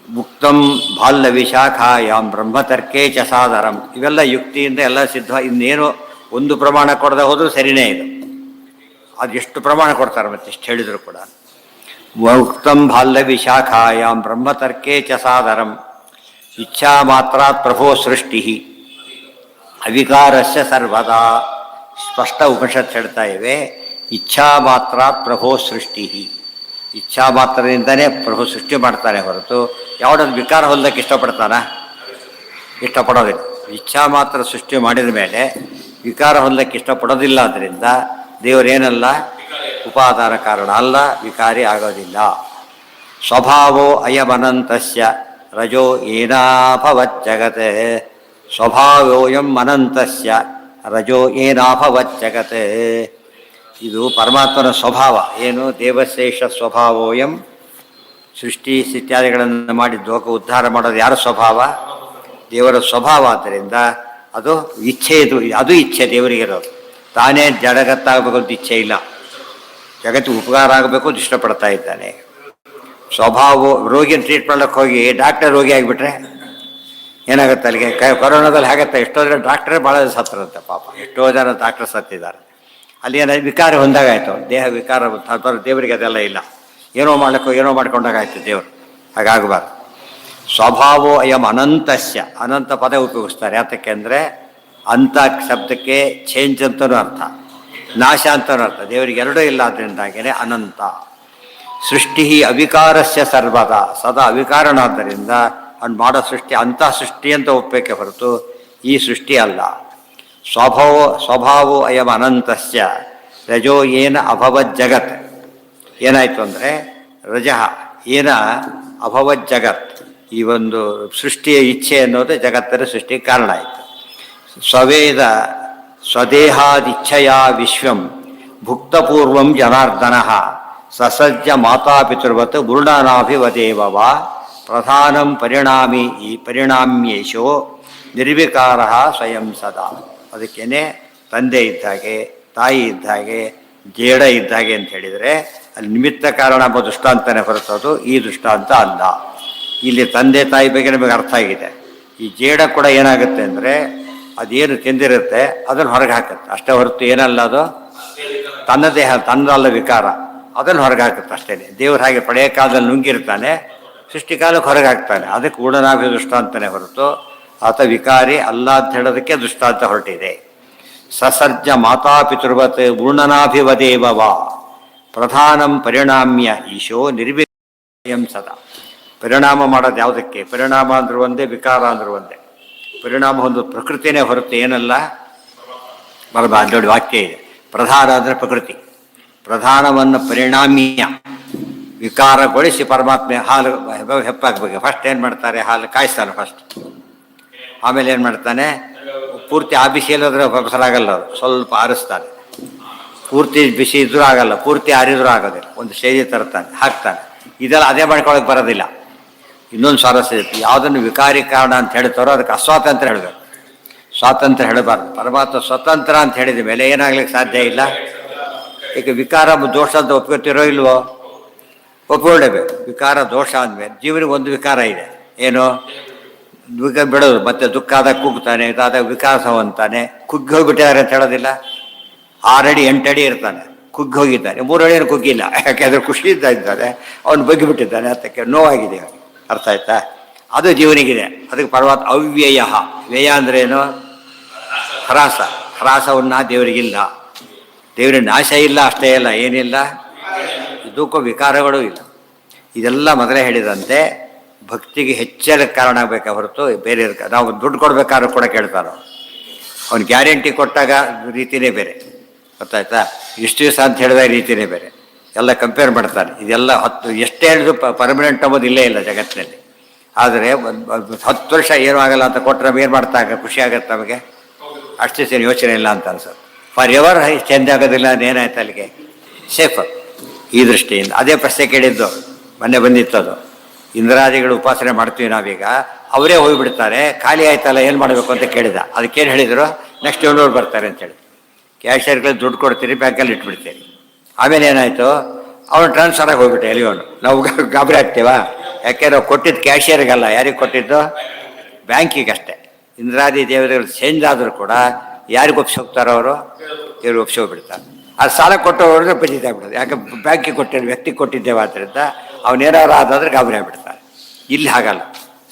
ಮುಕ್ತಂ ಬಾಲ್ಯ ವಿಶಾಖಾಯಾಮ್ ಬ್ರಹ್ಮತರ್ಕೇ ಚ ಸಾದರಂ. ಇವೆಲ್ಲ ಯುಕ್ತಿಯಿಂದ ಎಲ್ಲ ಸಿದ್ಧ. ಇನ್ನೇನು ಒಂದು ಪ್ರಮಾಣ ಕೊಡದೆ ಹೋದರೂ ಸರಿಯೇ ಇದು. ಅದು ಎಷ್ಟು ಪ್ರಮಾಣ ಕೊಡ್ತಾರೆ ಮತ್ತೆ ಇಷ್ಟು ಹೇಳಿದ್ರು ಕೂಡ. ಮುಕ್ತಂ ಬಾಲ್ಯ ವಿಶಾಖಾಯಾಮ್ ಬ್ರಹ್ಮತರ್ಕೇ ಚ ಸಾದರಂ ಇಚ್ಛಾ ಮಾತ್ರ ಪ್ರಭೋ ಸೃಷ್ಟಿ ಅವಿಕಾರಸ್ಯ ಸರ್ವದಾ. ಸ್ಪಷ್ಟ ಉಪನಿಷತ್ ಹೇಳ್ತಾ ಇವೆ, ಇಚ್ಛಾ ಮಾತ್ರ ಪ್ರಭೋ ಸೃಷ್ಟಿ. ಇಚ್ಛಾ ಮಾತ್ರದಿಂದನೇ ಪ್ರಭು ಸೃಷ್ಟಿ ಮಾಡ್ತಾನೆ ಹೊರತು ಯಾವುದನ್ನು ವಿಕಾರ ಹೊಂದಕ್ಕೆ ಇಷ್ಟಪಡೋದಿಲ್ಲ. ಇಚ್ಛಾ ಮಾತ್ರ ಸೃಷ್ಟಿ ಮಾಡಿದ ಮೇಲೆ ವಿಕಾರ ಹೊಂದಕ್ಕೆ ಇಷ್ಟಪಡೋದಿಲ್ಲ. ಆದ್ದರಿಂದ ದೇವರೇನಲ್ಲ, ಉಪಾದಾನ ಕಾರಣ ಅಲ್ಲ, ವಿಕಾರಿ ಆಗೋದಿಲ್ಲ. ಸ್ವಭಾವೋ ಅಯಮನಂತಸ್ಯ ರಜೋ ಏನಾಭವಜ್ಜಗತ್. ಸ್ವಭಾವೋಯಂ ಅನಂತಸ್ಯ ರಜೋ ಏನಾಭವಜ್ಜಗತ್. ಇದು ಪರಮಾತ್ಮನ ಸ್ವಭಾವ. ಏನು? ದೇವಶೇಷ ಸ್ವಭಾವೋಯಂ. ಸೃಷ್ಟಿ ಇತ್ಯಾದಿಗಳನ್ನು ಮಾಡಿ ಲೋಕ ಉದ್ಧಾರ ಮಾಡೋದು ಯಾರ ಸ್ವಭಾವ? ದೇವರ ಸ್ವಭಾವ. ಆದ್ದರಿಂದ ಅದು ಇಚ್ಛೆ. ಅದು ಇಚ್ಛೆ ದೇವರಿಗಿರೋದು. ತಾನೇ ಜಗತ್ತಾಗಬೇಕು ಅಂತ ಇಚ್ಛೆ ಇಲ್ಲ. ಜಗತ್ತಿಗೆ ಉಪಕಾರ ಆಗಬೇಕು ಅಂತ ಇಷ್ಟಪಡ್ತಾ ಇದ್ದಾನೆ. ಸ್ವಭಾವ. ರೋಗಿನ ಟ್ರೀಟ್ ಮಾಡ್ಲಿಕ್ಕೆ ಹೋಗಿ ಡಾಕ್ಟರ್ ರೋಗಿ ಆಗಿಬಿಟ್ರೆ ಏನಾಗುತ್ತೆ? ಅಲ್ಲಿಗೆ ಕೊರೋನಾದಲ್ಲಿ ಹಾಗತ್ತೆ. ಎಷ್ಟೋ ಜನ ಡಾಕ್ಟ್ರೇ ಭಾಳ ಸತ್ತರಂತೆ ಪಾಪ. ಎಷ್ಟೋ ಜನ ಡಾಕ್ಟರ್ ಸತ್ತಿದ್ದಾರೆ. ಅಲ್ಲಿ ಏನಾದ್ರು ವಿಕಾರ ಹೊಂದಾಗಾಯ್ತು, ದೇಹ ವಿಕಾರ. ದೇವರಿಗೆ ಅದೆಲ್ಲ ಇಲ್ಲ. ಏನೋ ಮಾಡ್ಕೊಂಡಾಗಾಯ್ತು ದೇವರು. ಹಾಗಾಗಬಾರ್ದು. ಸ್ವಭಾವೋ ಅಯಂ ಅನಂತಸ್ಯ. ಅನಂತ ಪದ ಉಪಯೋಗಿಸ್ತಾರೆ. ಯಾತಕ್ಕೆ ಅಂದರೆ ಅಂತ ಶಬ್ದಕ್ಕೆ ಚೇಂಜ್ ಅಂತನೂ ಅರ್ಥ, ನಾಶ ಅಂತನೂ ಅರ್ಥ. ದೇವರಿಗೆ ಎರಡೂ ಇಲ್ಲ. ಅದರಿಂದಾಗೇ ಅನಂತ. ಸೃಷ್ಟಿ ಅವಿಕಾರಸ್ಯ ಸರ್ವದಾ. ಸದಾ ಅವಿಕಾರನಾದ್ದರಿಂದ ಅವ್ನು ಮಾಡೋ ಸೃಷ್ಟಿ ಅಂತಹ ಸೃಷ್ಟಿ ಅಂತ ಒಪ್ಪಬೇಕೆ ಹೊರತು ಈ ಸೃಷ್ಟಿ ಅಲ್ಲ. ಸ್ವಭಾವೋ ಅಯಂ ಅನಂತಸ್ಯ ರಜೋ ಏನ ಅಭವತ್ ಜಗತ್. ಏನಾಯಿತು ಅಂದರೆ ರಜಃ ಏನ ಅಭವತ್ ಜಗತ್. ಈ ಒಂದು ಸೃಷ್ಟಿಯ ಇಚ್ಛೆ ಅನ್ನೋದು ಜಗತ್ತರ ಸೃಷ್ಟಿಗೆ ಕಾರಣ ಆಯಿತು. ಸ್ವವೇದ ಸ್ವದೇಹಾದಿಚ್ಛೆಯ ವಿಶ್ವಂ ಭುಕ್ತಪೂರ್ವಂ ಜನಾರ್ದನ ಸಸಜ್ಜ ಮಾತಾಪಿತೃವತ್ ಗುರುಡನಾಭಿವದೇವ ಪ್ರಧಾನಂ ಪರಿಣಾಮ್ಯೇಶೋ ನಿರ್ವಿಕಾರ ಸ್ವಯಂ ಸದಾ. ಅದಕ್ಕೇನೆ ತಂದೆ ಇದ್ದಾಗೆ, ತಾಯಿ ಇದ್ದಾಗೆ, ಜೇಡ ಇದ್ದಾಗೆ ಅಂತ ಹೇಳಿದರೆ ಅಲ್ಲಿ ನಿಮಿತ್ತ ಕಾರಣ ಎಂಬ ದೃಷ್ಟಾಂತನೇ ಹೊರತದು ಈ ದೃಷ್ಟಾಂತ ಅಲ್ಲ. ಇಲ್ಲಿ ತಂದೆ ತಾಯಿ ಬಗ್ಗೆ ನಮಗೆ ಅರ್ಥ ಆಗಿದೆ. ಈ ಜೇಡ ಕೂಡ ಏನಾಗುತ್ತೆ ಅಂದರೆ ಅದೇನು ತಿಂದಿರುತ್ತೆ ಅದನ್ನು ಹೊರಗೆ ಹಾಕುತ್ತೆ ಅಷ್ಟೇ ಹೊರತು ಏನಲ್ಲ, ಅದು ತನ್ನ ದೇಹ ತನ್ನದಲ್ಲ ವಿಕಾರ, ಅದನ್ನು ಹೊರಗೆ ಹಾಕುತ್ತೆ ಅಷ್ಟೇ. ದೇವ್ರು ಹಾಗೆ ಪಳೆಯ ಕಾಲದಲ್ಲಿ ನುಂಗಿರ್ತಾನೆ, ಸೃಷ್ಟಿಕಾಲಕ್ಕೆ ಹೊರಗೆ ಹಾಕ್ತಾನೆ. ಅದಕ್ಕೆ ಗೂಢನಾಭಿ ದೃಷ್ಟಾಂತನೇ ಹೊರತು ಆತ ವಿಕಾರಿ ಅಲ್ಲ ಅಂತ ಹೇಳೋದಕ್ಕೆ ದೃಷ್ಟಾಂತ ಹೊರಟಿದೆ. ಸಸರ್ಜ ಮಾತಾಪಿತೃವತ್ ಗೂಢನಾಭಿವದೇವ ಪ್ರಧಾನಂ ಪರಿಣಾಮ್ಯ ಈಶೋ ನಿರ್ವಿಕಾರಂ ಸದಾ. ಪರಿಣಾಮ ಮಾಡೋದು ಯಾವುದಕ್ಕೆ? ಪರಿಣಾಮ ಅಂದ್ರೂ ಒಂದೇ, ವಿಕಾರ ಅಂದ್ರೂ ಒಂದೇ. ಪರಿಣಾಮ ಒಂದು ಪ್ರಕೃತಿನೇ ಹೊರತು ಏನಲ್ಲ. ನೋಡಿ ವಾಕ್ಯ ಇದೆ, ಪ್ರಧಾನ ಅಂದರೆ ಪ್ರಕೃತಿ. ಪ್ರಧಾನವನ್ನು ಪರಿಣಾಮೀಯ ವಿಕಾರಗೊಳಿಸಿ ಪರಮಾತ್ಮ ಹಾಲು ಹೆಪ್ಪಾಕಬೇಕು. ಫಸ್ಟ್ ಏನು ಮಾಡ್ತಾರೆ? ಹಾಲು ಕಾಯಿಸ್ತಾನೆ ಫಸ್ಟ್. ಆಮೇಲೆ ಏನು ಮಾಡ್ತಾನೆ? ಪೂರ್ತಿ ಆ ಬಿಸಿ ಇಲ್ಲದ್ರೆ ಆಗಲ್ಲ, ಅದು ಸ್ವಲ್ಪ ಆರಿಸ್ತಾನೆ. ಪೂರ್ತಿ ಬಿಸಿ ಇದ್ರೂ ಆಗಲ್ಲ, ಪೂರ್ತಿ ಆರಿದ್ರೂ ಆಗೋದಿಲ್ಲ. ಒಂದು ಸ್ಟೇಜ್ ತರ್ತಾನೆ, ಹಾಕ್ತಾನೆ. ಇದೆಲ್ಲ ಅದೇ ಮಾಡ್ಕೊಳಕ್ಕೆ ಬರೋದಿಲ್ಲ. ಇನ್ನೊಂದು ಸ್ವಾರಸ್ಯ ಇರುತ್ತೆ. ಯಾವುದನ್ನು ವಿಕಾರಿ ಕಾರಣ ಅಂತ ಹೇಳ್ತಾರೋ ಅದಕ್ಕೆ ಅಸ್ವಾತಂತ್ರ್ಯ ಹೇಳಬೇಕು, ಸ್ವಾತಂತ್ರ್ಯ ಹೇಳಬಾರ್ದು. ಪರಮಾತ್ಮ ಸ್ವತಂತ್ರ ಅಂತ ಹೇಳಿದ ಮೇಲೆ ಏನಾಗ್ಲಿಕ್ಕೆ ಸಾಧ್ಯ ಇಲ್ಲ. ಈಗ ವಿಕಾರ ದೋಷ ಅಂತ ಒಪ್ಕೊತಿರೋ ಇಲ್ವೋ? ಒಪ್ಕೊಳ್ಳೇಬೇಕು. ವಿಕಾರ ದೋಷ ಅಂದಮೇಲೆ ಜೀವನಿಗೆ ಒಂದು ವಿಕಾರ ಇದೆ, ಏನು? ಬಿಡೋದು, ಮತ್ತೆ ದುಃಖ ಆದಾಗ ಕುಗ್ತಾನೆ, ಇದಾದಾಗ ವಿಕಾಸವಂತಾನೆ. ಕುಗ್ಗಿ ಹೋಗ್ಬಿಟ್ಟಿದ್ದಾರೆ ಅಂತ ಹೇಳೋದಿಲ್ಲ. 6 ಅಡಿ 8 ಅಡಿ ಇರ್ತಾನೆ, ಕುಗ್ಗಿ ಹೋಗಿದ್ದಾನೆ. 3 ಅಡಿಯನ್ನು ಕುಗ್ಗಿಲ್ಲ, ಯಾಕೆಂದ್ರೆ ಖುಷಿ ಇದ್ದಾನೆ, ಅವನು ಬಗ್ಗಿಬಿಟ್ಟಿದ್ದಾನೆ, ಅದಕ್ಕೆ ನೋವಾಗಿದೆ ಅವನಿಗೆ. ಅರ್ಥ ಆಯ್ತಾ? ಅದು ಜೀವನಿಗಿದೆ. ಅದಕ್ಕೆ ಪರಮಾತ್ಮ ಅವ್ಯಯ. ವ್ಯಯ ಅಂದ್ರೆ ಏನು? ಹ್ರಾಸ. ಹ್ರಾಸವನ್ನ ದೇವರಿಗಿಲ್ಲ. ದೇವರ ನಾಶ ಇಲ್ಲ, ಅಷ್ಟೇ ಇಲ್ಲ, ಏನಿಲ್ಲ, ದುಃಖ ವಿಕಾರಗಳು ಇಲ್ಲ. ಇದೆಲ್ಲ ಮೊದಲೇ ಹೇಳಿದಂತೆ ಭಕ್ತಿಗೆ ಹೆಚ್ಚಳ ಕಾರಣ ಆಗಬೇಕೆ ಹೊರತು ಬೇರೆ. ನಾವು ದುಡ್ಡು ಕೊಡ್ಬೇಕಾದ್ರೂ ಕೂಡ ಕೇಳ್ತಾರೋ, ಅವ್ನು ಗ್ಯಾರಂಟಿ ಕೊಟ್ಟಾಗ ರೀತಿಯೇ ಬೇರೆ. ಗೊತ್ತಾಯ್ತಾ? ಇಷ್ಟು ದಿವಸ ಅಂತ ಹೇಳಿದಾಗ ರೀತಿಯೇ ಬೇರೆ. ಎಲ್ಲ ಕಂಪೇರ್ ಮಾಡ್ತಾನೆ. ಇದೆಲ್ಲ ಎಷ್ಟೇ ಹೇಳಿದ್ರು ಪರ್ಮನೆಂಟ್ ಅಂಬೋದು ಇಲ್ಲೇ ಇಲ್ಲ ಜಗತ್ತಿನಲ್ಲಿ. ಆದರೆ 10 ವರ್ಷ ಏನೂ ಆಗಲ್ಲ ಅಂತ ಕೊಟ್ಟರೆ ನಮ್ಗೆ ಏನು ಮಾಡ್ತಾಗ ಖುಷಿ ಆಗತ್ತೆ ನಮಗೆ? ಅಷ್ಟು ದಿವಸ ಯೋಚನೆ ಇಲ್ಲ ಅಂತ ಅನ್ಸೋದು. ಫಾರ್ ಎವರ್ ಚೇಂಜ್ ಆಗೋದಿಲ್ಲ, ಏನಾಯ್ತು ಅಲ್ಲಿಗೆ? ಸೇಫ್. ಈ ದೃಷ್ಟಿಯಿಂದ ಅದೇ ಪ್ರಶ್ನೆ ಕೇಳಿದ್ದು ಮೊನ್ನೆ ಬಂದಿತ್ತದು. ಇಂದ್ರಾದಿಗಳು ಉಪಾಸನೆ ಮಾಡ್ತೀವಿ ನಾವೀಗ, ಅವರೇ ಹೋಗಿಬಿಡ್ತಾರೆ, ಖಾಲಿ ಆಯ್ತಲ್ಲ, ಏನು ಮಾಡಬೇಕು ಅಂತ ಕೇಳಿದ. ಅದಕ್ಕೇನು ಹೇಳಿದರು? ನೆಕ್ಸ್ಟ್ ಇವ್ನವ್ರು ಬರ್ತಾರೆ ಅಂತೇಳಿ. ಕ್ಯಾಶಿಯರ್ಗಳಿಗೆ ದುಡ್ಡು ಕೊಡ್ತೀರಿ, ಬ್ಯಾಂಕಲ್ಲಿ ಇಟ್ಬಿಡ್ತೀರಿ. ಆಮೇಲೆ ಏನಾಯಿತು? ಅವನು ಟ್ರಾನ್ಸ್ಫರ್ ಆಗಿ ಹೋಗ್ಬಿಟ್ಟೆ ಎಲ್ಲಿವನು. ನಾವು ಗಾಬರಿ ಆಗ್ತೀವ? ಯಾಕೆ? ನಾವು ಕೊಟ್ಟಿದ್ದು ಕ್ಯಾಶಿಯರ್ಗಲ್ಲ, ಯಾರಿಗೆ ಕೊಟ್ಟಿದ್ದು? ಬ್ಯಾಂಕಿಗೆ ಅಷ್ಟೇ. ಇಂದ್ರಾದಿ ದೇವತೆಗಳು ಚೇಂಜ್ ಆದರೂ ಕೂಡ ಯಾರಿಗೆ ಒಪ್ಸಿ ಹೋಗ್ತಾರೋ ಅವರು? ಇವರು ಒಪ್ಸಿ ಹೋಗ್ಬಿಡ್ತಾರೆ. ಅದು ಸಾಲ ಕೊಟ್ಟವ್ರಿಗೆ ಬಜಿತಾಗ್ಬಿಡೋದು. ಯಾಕೆ? ಬ್ಯಾಂಕಿಗೆ ಕೊಟ್ಟಿದ್ದು, ವ್ಯಕ್ತಿಗೆ ಕೊಟ್ಟಿದ್ದೇವೆ. ಆದ್ದರಿಂದ ಅವನೇನಾರು ಆದಾದ್ರೆ ಗಾಬರಿ ಆಗ್ಬಿಡ್ತಾರೆ. ಇಲ್ಲಿ ಹಾಗಲ್ಲ.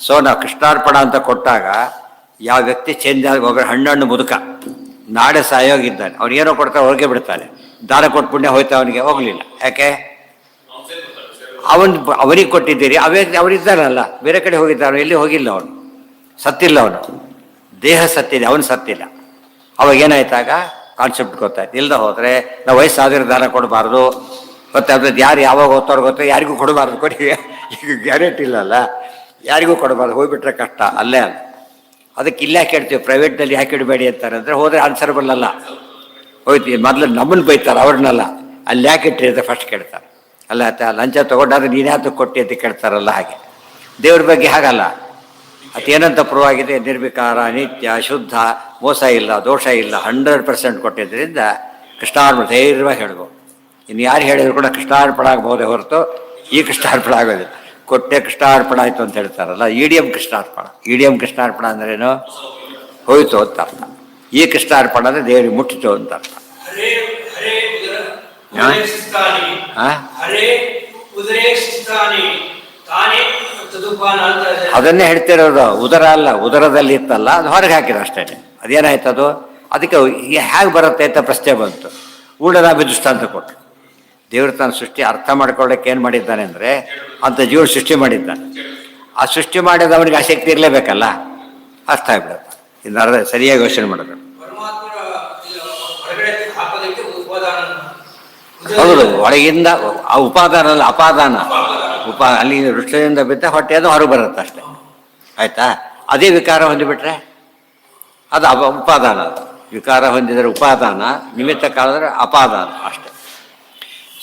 ಸೊ ನಾವು ಕೃಷ್ಣಾರ್ಪಣ ಅಂತ ಕೊಟ್ಟಾಗ ಯಾವ ವ್ಯಕ್ತಿ ಚೇಂಜ್ ಆಗಿ ಒಬ್ಬರು ಹಣ್ಣು ಮುದುಕ ನಾಳೆ ಸಾಯೋಗಿದ್ದಾನೆ, ಅವ್ನಿಗೇನೋ ಕೊಡ್ತಾರೆ, ಹೊರಗೆ ಬಿಡ್ತಾನೆ. ದಾನ ಕೊಟ್ಟು ಪುಣ್ಯ ಹೋಯ್ತಾ? ಅವನಿಗೆ ಹೋಗಲಿಲ್ಲ. ಯಾಕೆ? ಅವನಿಗೆ ಕೊಟ್ಟಿದ್ದೀರಿ, ಅವರಿದ್ದಾನಲ್ಲ, ಬೇರೆ ಕಡೆ ಹೋಗಿದ್ದಾನೆ, ಎಲ್ಲಿ ಹೋಗಿಲ್ಲ, ಅವನು ಸತ್ತಿಲ್ಲ, ಅವನು ದೇಹ ಸತ್ತಿದೆ, ಅವನು ಸತ್ತಿಲ್ಲ. ಅವಾಗ ಏನಾಯ್ತಾಗ ಕಾನ್ಸೆಪ್ಟ್ ಗೊತ್ತಾಯ್ತು. ಇಲ್ಲದ ಹೋದರೆ ನಾವು ವಯಸ್ಸಾದ್ರೆ ದಾನ ಕೊಡಬಾರ್ದು, ಮತ್ತೆ ಅದ್ರದ್ದು ಯಾರು ಯಾವಾಗ ಓದ್ತಾರೋ ಗೊತ್ತೋ, ಯಾರಿಗೂ ಕೊಡಬಾರ್ದು. ಕೊಡಿ, ಈಗ ಗ್ಯಾರಂಟಿ ಇಲ್ಲಲ್ಲ, ಯಾರಿಗೂ ಕೊಡಬಾರ್ದು, ಹೋಗ್ಬಿಟ್ರೆ ಕಷ್ಟ. ಅಲ್ಲೇ ಅಲ್ಲ. ಅದಕ್ಕೆ ಇಲ್ಲ ಯಾಕೆ ಹೇಳ್ತೀವಿ? ಪ್ರೈವೇಟ್ನಲ್ಲಿ ಯಾಕೆ ಇಡಬೇಡಿ ಅಂತಾರೆ ಅಂದರೆ, ಹೋದರೆ ಆನ್ಸರಬಲ್ ಅಲ್ಲ, ಹೋಯ್ತು. ಮೊದಲು ನಮ್ಮನ್ನು ಬೈತಾರೆ, ಅವ್ರನ್ನೆಲ್ಲ. ಅಲ್ಲಿ ಯಾಕೆ ಇಟ್ಟರಿ ಅಂತ ಫಸ್ಟ್ ಕೇಳ್ತಾರೆ. ಅಲ್ಲ ಲಂಚ ತೊಗೊಂಡಾದ್ರೆ ನೀನು ಯಾತಕ್ಕೆ ಕೊಟ್ಟಿ ಅಂತ ಕೇಳ್ತಾರಲ್ಲ. ಹಾಗೆ ದೇವ್ರ ಬಗ್ಗೆ ಹಾಗಲ್ಲ. ಅದೇನಂತ ಪ್ರೂವ್ ಆಗಿದೆ? ನಿರ್ವಿಕಾರ, ನಿತ್ಯ, ಶುದ್ಧ, ಮೋಸ ಇಲ್ಲ, ದೋಷ ಇಲ್ಲ, 100% ಕೊಟ್ಟಿದ್ದರಿಂದ ಕೃಷ್ಣಾರ್ಪಣ ಧೈರ್ಯವಾಗಿ ಹೇಳ್ಬೋದು. ಇನ್ನು ಯಾರು ಹೇಳಿದ್ರು ಕೂಡ ಕೃಷ್ಣಾರ್ಪಣ ಆಗಬಹುದೇ ಹೊರತು ಈ ಕೃಷ್ಣಾರ್ಪಣ ಆಗೋದಿಲ್ಲ. ಕೊಟ್ಟೆ ಕೃಷ್ಣಾರ್ಪಣ ಆಯಿತು ಅಂತ ಹೇಳ್ತಾರಲ್ಲ, ಇಡಿಎಂ ಕೃಷ್ಣಾರ್ಪಣ. ಇಡಿಎಂ ಕೃಷ್ಣಾರ್ಪಣ ಅಂದ್ರೇನು? ಹೋಯ್ತು ಅಂತ ಅರ್ಥ. ಈ ಕೃಷ್ಣಾರ್ಪಣ ಅಂದರೆ ದೇವರಿಗೆ ಮುಟ್ಟಿತು ಅಂತ ಅರ್ಥ. ಅದನ್ನೇ ಹೇಳ್ತಿರೋದು. ಉದರ ಅಲ್ಲ, ಉದರದಲ್ಲಿ ಇತ್ತಲ್ಲ, ಅದು ಹೊರಗೆ ಹಾಕಿದ ಅಷ್ಟೇ. ಅದೇನಾಯ್ತು ಅದು? ಅದಕ್ಕೆ ಹೇಗೆ ಬರುತ್ತೆ ಅಂತ ಪ್ರಶ್ನೆ ಬಂತು. ಊಢನಾಭಿ ದೃಷ್ಟಾಂತ ಕೊಟ್ಟು ದೇವರು ತನ್ನ ಸೃಷ್ಟಿ ಅರ್ಥ ಮಾಡ್ಕೊಳ್ಳೋಕೆ ಏನು ಮಾಡಿದ್ದಾನೆ ಅಂದರೆ, ಅಂಥ ಜೀವನ ಸೃಷ್ಟಿ ಮಾಡಿದ್ದಾನೆ. ಆ ಸೃಷ್ಟಿ ಮಾಡಿದ ಅವನಿಗೆ ಆಸಕ್ತಿ ಇರಲೇಬೇಕಲ್ಲ, ಅರ್ಥ ಆಗ್ಬಿಡುತ್ತೆ. ಇನ್ನು ಅರ್ಧ ಸರಿಯಾಗಿ ಯೋಚನೆ ಮಾಡಬೇಕು. ಹೌದು, ಒಳಗಿಂದ ಆ ಉಪಾದಾನ ಅಲ್ಲ, ಅಪಾದಾನ. ಅಲ್ಲಿ ವೃಕ್ಷದಿಂದ ಬಿದ್ದ ಹೊಟ್ಟೆದು ಹೊರಗೆ ಬರುತ್ತೆ ಅಷ್ಟೇ. ಆಯ್ತಾ? ಅದೇ ವಿಕಾರ ಹೊಂದಿಬಿಟ್ರೆ ಅದು ಉಪಾದಾನ. ವಿಕಾರ ಹೊಂದಿದರೆ ಉಪಾದಾನ, ನಿಮಿತ್ತ ಕಾಲದ್ರೆ ಅಪಾದಾನ ಅಷ್ಟೆ.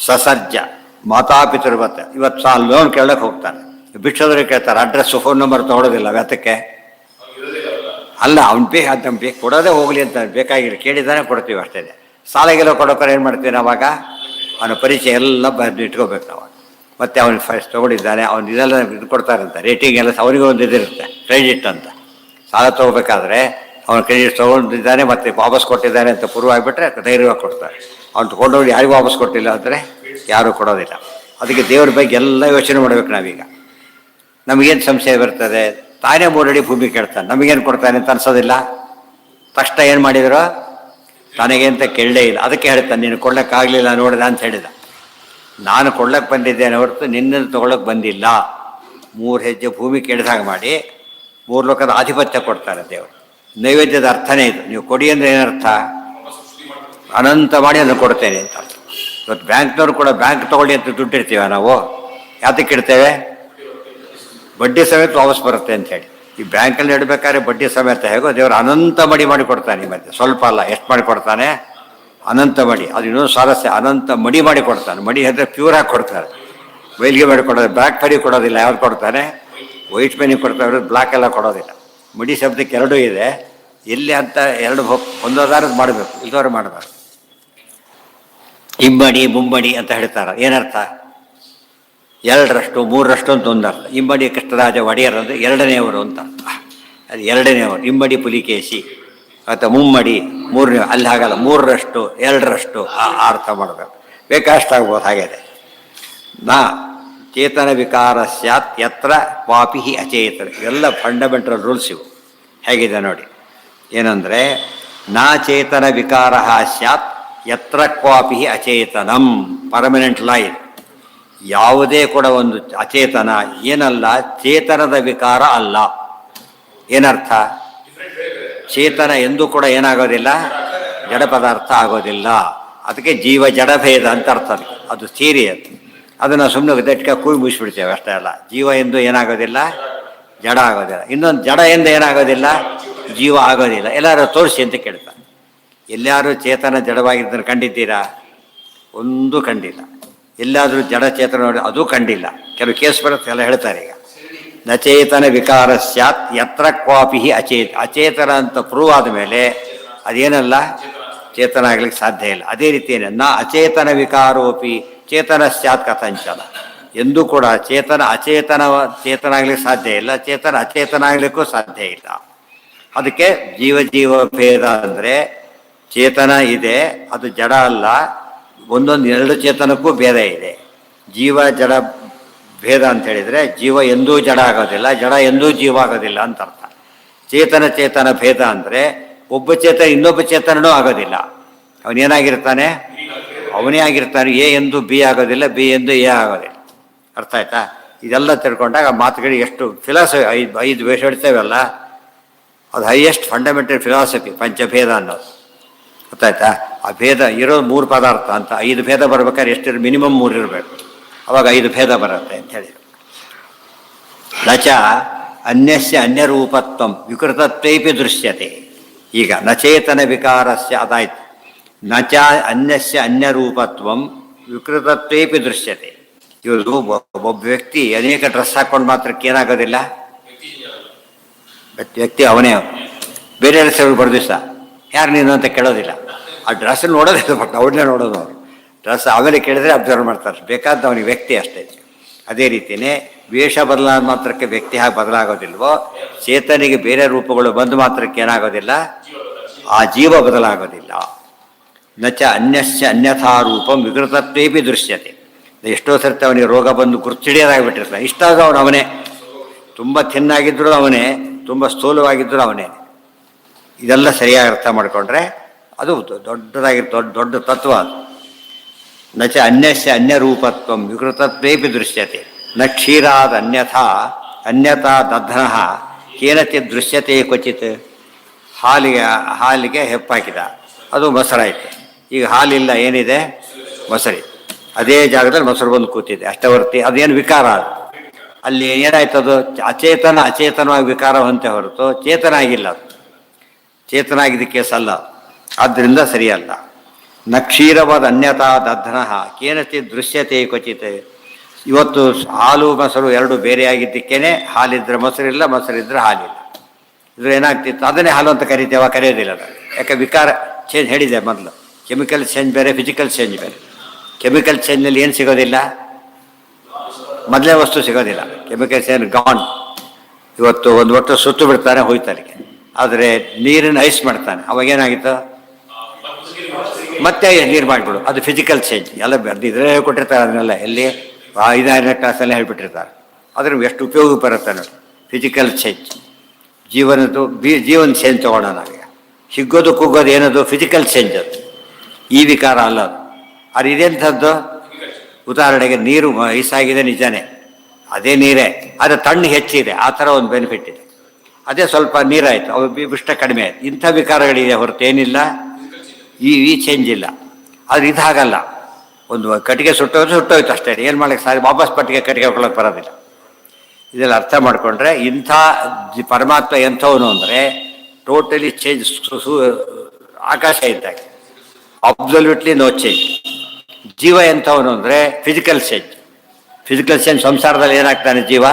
ಸಸರ್ಜ ಮಾತಾಪಿತರು ಬತ್ತೆ. ಇವತ್ತು ಲೋನ್ ಕೇಳಕ್ಕೆ ಹೋಗ್ತಾನೆ, ಭಿಕ್ಷೋದ್ರೆ ಕೇಳ್ತಾರೆ, ಅಡ್ರೆಸ್ ಫೋನ್ ನಂಬರ್ ತೊಗೊಳೋದಿಲ್ಲ. ವ್ಯಾತಕ್ಕೆ ಅಲ್ಲ, ಅವ್ನು ಬೇಕು ಕೊಡೋದೇ ಹೋಗಲಿ ಅಂತ ಬೇಕಾಗಿಲ್ಲ, ಕೇಳಿದ್ದಾನೆ ಕೊಡ್ತೀವಿ ಅಷ್ಟೇ. ಸಾಲಾಗೆಲ್ಲ ಕೊಡೋಕ್ರೆ ಏನು ಮಾಡ್ತೀವಿ ಅವಾಗ? ಅವನ ಪರಿಚಯ ಎಲ್ಲ ಬರೆದು ಇಟ್ಕೋಬೇಕು ನಾವು. ಮತ್ತು ಅವನು ಫಸ್ಟ್ ತೊಗೊಂಡಿದ್ದಾನೆ, ಅವ್ನು ಇದೆಲ್ಲ ಇದು ಕೊಡ್ತಾರಂತ, ರೇಟಿಂಗ್ ಎಲ್ಲ ಅವನಿಗೆ ಒಂದು ಇದಿರುತ್ತೆ, ಕ್ರೆಡಿಟ್ ಅಂತ. ಸಾಲ ತೊಗೋಬೇಕಾದ್ರೆ ಅವನು ಕ್ರೆಡಿಟ್ ತೊಗೊಂಡಿದ್ದಾನೆ ಮತ್ತು ವಾಪಸ್ ಕೊಟ್ಟಿದ್ದಾನೆ ಅಂತ ಪ್ರೂವ್ ಆಗಿಬಿಟ್ರೆ ಧೈರ್ಯವಾಗಿ ಕೊಡ್ತಾರೆ. ಅವ್ನು ತೊಗೊಂಡವ್ರು ಯಾರಿಗೂ ವಾಪಸ್ ಕೊಟ್ಟಿಲ್ಲ ಅಂದರೆ ಯಾರೂ ಕೊಡೋದಿಲ್ಲ. ಅದಕ್ಕೆ ದೇವ್ರ ಬಗ್ಗೆ ಎಲ್ಲ ಯೋಚನೆ ಮಾಡಬೇಕು ನಾವೀಗ. ನಮಗೇನು ಸಂಶಯ ಬರ್ತದೆ? ತಾನೇ 3 ಅಡಿ ಭೂಮಿ ಕೇಳ್ತಾನೆ, ನಮಗೇನು ಕೊಡ್ತಾನೆ ಅಂತ ಅನ್ಸೋದಿಲ್ಲ. ತಕ್ಷಣ ಏನು ಮಾಡಿದ್ರು? ತನಗೆ ಅಂತ ಕೇಳಲೇ ಇಲ್ಲ. ಅದಕ್ಕೆ ಹೇಳ್ತಾನೆ, ನೀನು ಕೊಡ್ಲಿಕ್ಕಾಗಲಿಲ್ಲ ನೋಡಿದ ಅಂತ ಹೇಳಿದ. ನಾನು ಕೊಡ್ಲಕ್ಕೆ ಬಂದಿದ್ದೇನೆ ಹೊರತು ನಿನ್ನನ್ನು ತೊಗೊಳಕ್ಕೆ ಬಂದಿಲ್ಲ. 3 ಹೆಜ್ಜೆ ಭೂಮಿ ಕೇಳಿದಾಗ ಮಾಡಿ 3 ಲೋಕದ ಆಧಿಪತ್ಯ ಕೊಡ್ತಾರೆ ದೇವರು. ನೈವೇದ್ಯದ ಅರ್ಥನೇ ಇದು. ನೀವು ಕೊಡಿ ಅಂದರೆ ಏನರ್ಥ? ಅನಂತ ಮಾಡಿ ಅದನ್ನು ಕೊಡ್ತೇನೆ ಅಂತ ಅರ್ಥ. ಇವತ್ತು ಬ್ಯಾಂಕ್ನವ್ರು ಕೂಡ ಬ್ಯಾಂಕ್ ತೊಗೊಳ್ಳಿ ಅಂತ ದುಡ್ಡು ಇಡ್ತೀವ ನಾವು, ಯಾತಕ್ಕೆ ಇಡ್ತೇವೆ? ಬಡ್ಡಿ ಸಮೇತ ವಾಪಸ್ ಬರುತ್ತೆ ಅಂಥೇಳಿ. ಈ ಬ್ಯಾಂಕಲ್ಲಿ ಇಡಬೇಕಾದ್ರೆ ಬಡ್ಡಿ ಸಮೇತ ಹೇಗೋ ದೇವರು ಅನಂತ ಮಾಡಿ ಕೊಡ್ತಾನೆ. ಮತ್ತೆ ಸ್ವಲ್ಪ ಅಲ್ಲ, ಎಷ್ಟು ಮಾಡಿ ಕೊಡ್ತಾನೆ? ಅನಂತ ಮಡಿ. ಅದು ಇನ್ನೊಂದು ಸ್ವಾರಸ್ಯ, ಅನಂತ ಮಡಿ ಮಾಡಿ ಕೊಡ್ತಾನೆ. ಮಡಿ ಅಂದರೆ ಪ್ಯೂರ್ ಆಗಿ ಕೊಡ್ತಾರೆ, ಬಯಲಿಗೆ ಮಾಡಿ ಕೊಡೋದು. ಬ್ಲ್ಯಾಕ್ ಪನಿ ಕೊಡೋದಿಲ್ಲ. ಯಾವ್ದು ಕೊಡ್ತಾನೆ? ವೈಟ್ ಪನಿ ಕೊಡ್ತಾರೆ, ಬ್ಲ್ಯಾಕ್ ಎಲ್ಲ ಕೊಡೋದಿಲ್ಲ. ಮಡಿ ಶಬ್ದಕ್ಕೆ 2 ಇದೆ. ಎಲ್ಲಿ ಅಂತ 2 ಒಂದೋದಾರದ್ದು ಮಾಡಬೇಕು, ಇಲ್ದವ್ರು ಮಾಡಬಾರ್ದು. ಇಮ್ಮಡಿ ಮುಮ್ಮಡಿ ಅಂತ ಹೇಳ್ತಾರೆ. ಏನರ್ಥ? 2ರಷ್ಟು 3ರಷ್ಟು ಅಂತ ಒಂದರ್ಥ. ಇಮ್ಮಡಿ ಕೃಷ್ಣರಾಜ ಒಡೆಯರ್ ಅಂದರೆ 2ನೇವರು ಅಂತ. ಅದು ಎರಡನೇವರು. ಇಮ್ಮಡಿ ಪುಲಿಕೇಶಿ ಅಥವಾ ಮುಮ್ಮಡಿ ಮೂರನೇ, ಅಲ್ಲಿ ಹಾಗಲ್ಲ, ಮೂರರಷ್ಟು ಎರಡರಷ್ಟು ಅರ್ಥ ಮಾಡಬೇಕು. ಬೇಕಾಷ್ಟಾಗ್ಬೋದು. ಹಾಗಿದೆ ನಾ ಚೇತನ ವಿಕಾರ ಸ್ಯಾತ್ ಯತ್ರ ಕ್ವಾಪಿ ಹಿ ಅಚೇತನ. ಇವೆಲ್ಲ ಫಂಡಮೆಂಟಲ್ ರೂಲ್ಸ್ ಇವು. ಹೇಗಿದೆ ನೋಡಿ, ಏನಂದರೆ ನಾ ಚೇತನ ವಿಕಾರ ಸ್ಯಾತ್ ಯತ್ರ ಕ್ವಾಪಿ ಹಿ ಅಚೇತನಂ. ಪರ್ಮನೆಂಟ್ ಲಾ ಇದು. ಯಾವುದೇ ಕೂಡ ಒಂದು ಅಚೇತನ ಏನಲ್ಲ, ಚೇತನದ ವಿಕಾರ ಅಲ್ಲ. ಏನರ್ಥ? ಚೇತನ ಎಂದೂ ಕೂಡ ಏನಾಗೋದಿಲ್ಲ, ಜಡ ಪದಾರ್ಥ ಆಗೋದಿಲ್ಲ. ಅದಕ್ಕೆ ಜೀವ ಜಡಭೇದ ಅಂತ ಅರ್ಥ. ಅದಕ್ಕೆ ಅದು ಥಿಯರಿ. ಅದನ್ನು ಸುಮ್ಮನೆ ಗಟ್ಟಿಗೆ ಕೂಗಿ ಮುಗಿಸ್ಬಿಡ್ತೇವೆ ಅಷ್ಟೇ ಅಲ್ಲ. ಜೀವ ಎಂದು ಏನಾಗೋದಿಲ್ಲ, ಜಡ ಆಗೋದಿಲ್ಲ. ಇನ್ನೊಂದು ಜಡ ಎಂದು ಏನಾಗೋದಿಲ್ಲ, ಜೀವ ಆಗೋದಿಲ್ಲ. ಎಲ್ಲರೂ ತೋರಿಸಿ ಅಂತ ಕೇಳ್ತಾರೆ. ಎಲ್ಲಾರು ಚೇತನ ಜಡವಾಗಿದ್ದನ್ನು ಕಂಡಿದ್ದೀರಾ? ಒಂದೂ ಕಂಡಿಲ್ಲ. ಎಲ್ಲಾದರೂ ಜಡ ಚೇತನ ನೋಡಿ ಅದು ಕಂಡಿಲ್ಲ. ಕೆಲವು ಕೇಸ್ ಬರುತ್ತೆ, ಎಲ್ಲ ಹೇಳ್ತಾರೆ. ಈಗ ನಚೇತನ ವಿಕಾರ ಸ್ಯಾತ್ ಯತ್ರ ಕ್ವಾಪಿ ಅಚೇತನ ಅಂತ ಪ್ರೂವ್ ಆದಮೇಲೆ ಅದೇನಲ್ಲ, ಚೇತನ ಆಗ್ಲಿಕ್ಕೆ ಸಾಧ್ಯ ಇಲ್ಲ. ಅದೇ ರೀತಿಯೇ ನಾ ಅಚೇತನ ವಿಕಾರೋಪಿ ಚೇತನ ಸ್ಯಾತ್ ಕಥಂಚನ. ಎಂದೂ ಕೂಡ ಚೇತನ ಚೇತನ ಆಗ್ಲಿಕ್ಕೆ ಸಾಧ್ಯ ಇಲ್ಲ, ಚೇತನ ಅಚೇತನ ಆಗ್ಲಿಕ್ಕೂ ಸಾಧ್ಯ ಇಲ್ಲ. ಅದಕ್ಕೆ ಜೀವ ಭೇದ ಅಂದರೆ ಚೇತನ ಇದೆ, ಅದು ಜಡ ಅಲ್ಲ. ಒಂದೊಂದು ಎರಡು ಚೇತನಕ್ಕೂ ಭೇದ ಇದೆ. ಜೀವ ಜಡ ಭೇದ ಅಂತ ಹೇಳಿದರೆ ಜೀವ ಎಂದೂ ಜಡ ಆಗೋದಿಲ್ಲ, ಜಡ ಎಂದೂ ಜೀವ ಆಗೋದಿಲ್ಲ ಅಂತ ಅರ್ಥ. ಚೇತನ ಭೇದ ಅಂದರೆ ಒಬ್ಬ ಚೇತನ ಇನ್ನೊಬ್ಬ ಚೇತನನೂ ಆಗೋದಿಲ್ಲ. ಅವನೇನಾಗಿರ್ತಾನೆ, ಅವನೇ ಆಗಿರ್ತಾನೆ. ಎ ಎಂದು ಬಿ ಆಗೋದಿಲ್ಲ, ಬಿ ಎಂದು ಎ ಆಗೋದಿಲ್ಲ. ಅರ್ಥ ಆಯ್ತಾ? ಇದೆಲ್ಲ ತಿಳ್ಕೊಂಡಾಗ ಮಾತುಗಳು ಎಷ್ಟು ಫಿಲಾಸಫಿ, ಐದು ವೇಷ ಹೇಳ್ತೇವಲ್ಲ, ಅದು ಹೈಯೆಸ್ಟ್ ಫಂಡಮೆಂಟಲ್ ಫಿಲಾಸಫಿ ಪಂಚಭೇದ ಅನ್ನೋದು. ಗೊತ್ತಾಯ್ತಾ? ಆ ಭೇದ ಇರೋದು ಮೂರು ಪದಾರ್ಥ ಅಂತ. 5 ಭೇದ ಬರ್ಬೇಕಾದ್ರೆ ಎಷ್ಟಿರ ಮಿನಿಮಮ್ 3 ಇರಬೇಕು. ಅವಾಗ 5 ಭೇದ ಬರುತ್ತೆ ಅಂತ ಹೇಳಿ. ನಚ ಅನ್ಯಸ್ಯ ಅನ್ಯರೂಪತ್ವಂ ವಿಕೃತತ್ವೈಪಿ ದೃಶ್ಯತೆ. ಈಗ ನಚೇತನ ವಿಕಾರಸ್ಯ ಅದಾಯ್ತು. ನಚ ಅನ್ಯಸ್ಯ ಅನ್ಯರೂಪತ್ವಂ ವಿಕೃತತ್ವೈಪಿ ದೃಶ್ಯತೆ. ಇವರು ಒಬ್ಬ ವ್ಯಕ್ತಿ ಅನೇಕ ಡ್ರೆಸ್ ಹಾಕೊಂಡು ಮಾತ್ರಕ್ಕೆ ಏನಾಗೋದಿಲ್ಲ, ವ್ಯಕ್ತಿ ಅವನೇ. ಬೇರೆ ಹೆಸರು ಬರೆದಿಸ ಯಾರು ನೀನು ಅಂತ ಕೇಳೋದಿಲ್ಲ. ಆ ಡ್ರೆಸ್ ನೋಡೋದಿಲ್ಲ, ಬಟ್ ಅವ್ರನ್ನೇ ನೋಡೋದು. ಅವರು ಡ್ರೆಸ್ ಆಮೇಲೆ ಕೇಳಿದ್ರೆ ಅಬ್ಸರ್ವ್ ಮಾಡ್ತಾರೆ. ಬೇಕಾದ ಅವನಿಗೆ ವ್ಯಕ್ತಿ ಅಷ್ಟೇ. ಅದೇ ರೀತಿಯೇ ವೇಷ ಬದಲಾದ ಮಾತ್ರಕ್ಕೆ ವ್ಯಕ್ತಿ ಹಾಗೆ ಬದಲಾಗೋದಿಲ್ವೋ, ಚೇತನಿಗೆ ಬೇರೆ ರೂಪಗಳು ಬಂದು ಮಾತ್ರಕ್ಕೆ ಏನಾಗೋದಿಲ್ಲ, ಆ ಜೀವ ಬದಲಾಗೋದಿಲ್ಲ. ನಚ ಅನ್ಯಸ್ಯ ಅನ್ಯಥಾ ರೂಪಂ ವಿಕೃತತ್ವೇಪಿ ದೃಶ್ಯತೆ. ಎಷ್ಟೋ ಸರ್ತಿ ಅವನಿಗೆ ರೋಗ ಬಂದು ಗುರ್ತಿಡಿಯೋದಾಗಿಬಿಟ್ಟಿರ್ತಾನೆ. ಇಷ್ಟಾಗ ಅವನೇ, ತುಂಬ ತಿನ್ನಾಗಿದ್ದರೂ ಅವನೇ, ತುಂಬ ಸ್ಥೂಲವಾಗಿದ್ದರೂ ಅವನೇ. ಇದೆಲ್ಲ ಸರಿಯಾಗಿ ಅರ್ಥ ಮಾಡಿಕೊಂಡ್ರೆ ಅದು ದೊಡ್ಡದಾಗಿ ದೊಡ್ಡ ತತ್ವ ಅದು. ನಚ ಅನ್ಯಸ್ಯ ಅನ್ಯರೂಪತ್ವ ವಿಕೃತತ್ವೇಪಿ ದೃಶ್ಯತೆ. ನ ಕ್ಷೀರಾದ ಅನ್ಯಥಾ ದಧ್ನಃ ಕೇನಚಿತ್ ದೃಶ್ಯತೆ ಕ್ವಚಿತ್. ಹಾಲಿಗೆ ಹೆಪ್ಪಾಕಿದ, ಅದು ಮೊಸರಾಯಿತು. ಈಗ ಹಾಲಿಲ್ಲ, ಏನಿದೆ, ಮೊಸರಿ. ಅದೇ ಜಾಗದಲ್ಲಿ ಮೊಸರು ಬಂದು ಕೂತಿದೆ ಅಷ್ಟೇ ಹೊರತು ಅದೇನು ವಿಕಾರ. ಅಲ್ಲಿ ಏನಾಯ್ತು, ಅದು ಅಚೇತನವಾಗಿ ವಿಕಾರ ಹೊಂತೆ ಹೊರತು ಚೇತನ ಆಗಿಲ್ಲ. ಅದು ಚೇತನ ಆಗಿದ್ದ ಕೇಸಲ್ಲ. ಆದ್ದರಿಂದ ಸರಿಯಲ್ಲ. ನ ಕ್ಷೀರವಾದ ಅನ್ಯತಾ ದಧ್ನಃ ಕೇನಚಿತ್ ದೃಶ್ಯತೆ ಕ್ವಚಿತ್. ಇವತ್ತು ಹಾಲು ಮೊಸರು ಎರಡು ಬೇರೆಯಾಗಿದ್ದಕ್ಕೇನೆ ಹಾಲಿದ್ರೆ ಮೊಸರಿಲ್ಲ, ಮೊಸರಿದ್ರೆ ಹಾಲಿಲ್ಲ. ಇದ್ರೆ ಏನಾಗ್ತಿತ್ತು, ಅದನ್ನೇ ಹಾಲು ಅಂತ ಕರಿತೇವ, ಕರೆಯೋದಿಲ್ಲ ಅದು. ಯಾಕೆ ವಿಕಾರ ಚೇಂಜ್ ಹೇಳಿದೆ ಮೊದಲು. ಕೆಮಿಕಲ್ ಚೇಂಜ್ ಬೇರೆ, ಫಿಸಿಕಲ್ ಚೇಂಜ್ ಬೇರೆ. ಕೆಮಿಕಲ್ ಚೇಂಜ್ನಲ್ಲಿ ಏನು ಸಿಗೋದಿಲ್ಲ, ಮೊದಲೇ ವಸ್ತು ಸಿಗೋದಿಲ್ಲ. Chemical change gone. ಇವತ್ತು ಒಂದು ಒಟ್ಟು ಸುತ್ತು ಬಿಡ್ತಾನೆ, ಹೋಯ್ತಾನೆ. ಆದರೆ ನೀರನ್ನು ಐಸ್ ಮಾಡ್ತಾನೆ, ಅವಾಗೇನಾಗಿತ್ತು, ಮತ್ತೆ ನೀರು ಮಾಡಿಬಿಡು. ಅದು ಫಿಸಿಕಲ್ ಚೇಂಜ್. ಎಲ್ಲ ಇದ್ರೆ ಕೊಟ್ಟಿರ್ತಾರೆ ಅದನ್ನೆಲ್ಲ. ಎಲ್ಲಿ 5ನೇ ಕ್ಲಾಸಲ್ಲೇ ಹೇಳ್ಬಿಟ್ಟಿರ್ತಾರೆ. ಅದ್ರ ಎಷ್ಟು ಉಪಯೋಗ ಬರುತ್ತೆ ನೋಡಿ. ಫಿಸಿಕಲ್ ಚೇಂಜ್, ಜೀವನ ಚೇಂಜ್ ತೊಗೊಳ್ಳೋಣ. ನಾವೀಗ ಹಿಗ್ಗೋದು ಕುಗ್ಗೋದು ಏನದು, ಫಿಸಿಕಲ್ ಚೇಂಜ್. ಅದು ಈ ವಿಕಾರ ಅಲ್ಲ ಅದು. ಅದು ಇದೆಂಥದ್ದು, ಉದಾಹರಣೆಗೆ ನೀರು ಐಸಾಗಿದೆ ನಿಜಾನೇ, ಅದೇ ನೀರೇ, ಆದರೆ ತಣ್ಣು ಹೆಚ್ಚಿದೆ, ಆ ಥರ ಒಂದು ಬೆನಿಫಿಟ್ ಇದೆ. ಅದೇ ಸ್ವಲ್ಪ ನೀರಾಯಿತು, ಅವು ಬಿಷ್ಟ ಕಡಿಮೆ ಆಯಿತು. ಇಂಥ ವಿಕಾರಗಳಿದೆ ಹೊರತು ಏನಿಲ್ಲ, ಈ ಚೇಂಜ್ ಇಲ್ಲ. ಆದರೆ ಇದು ಹಾಗಲ್ಲ. ಒಂದು ಕಟ್ಟಿಗೆ ಸುಟ್ಟೋಯ್ತು ಅಷ್ಟೇ. ಏನು ಮಾಡೋಕ್ಕೆ ಸಾರಿ, ವಾಪಸ್ ಕಟ್ಟಿಗೆ ಹಾಕೊಳ್ಳೋಕೆ ಬರೋದಿಲ್ಲ. ಇದೆಲ್ಲ ಅರ್ಥ ಮಾಡಿಕೊಂಡ್ರೆ ಇಂಥ ಪರಮಾತ್ಮ ಎಂಥವನು ಅಂದರೆ ಟೋಟಲಿ ಚೇಂಜ್, ಆಕಾಶ ಇದ್ದಾಗ ಅಬ್ಸಲ್ಯೂಟ್ಲಿ ನೋ ಚೇಂಜ್. ಜೀವ ಎಂಥವನು ಅಂದರೆ ಫಿಸಿಕಲ್ ಚೇಂಜ್. ಸಂಸಾರದಲ್ಲಿ ಏನಾಗ್ತಾನೆ ಜೀವ,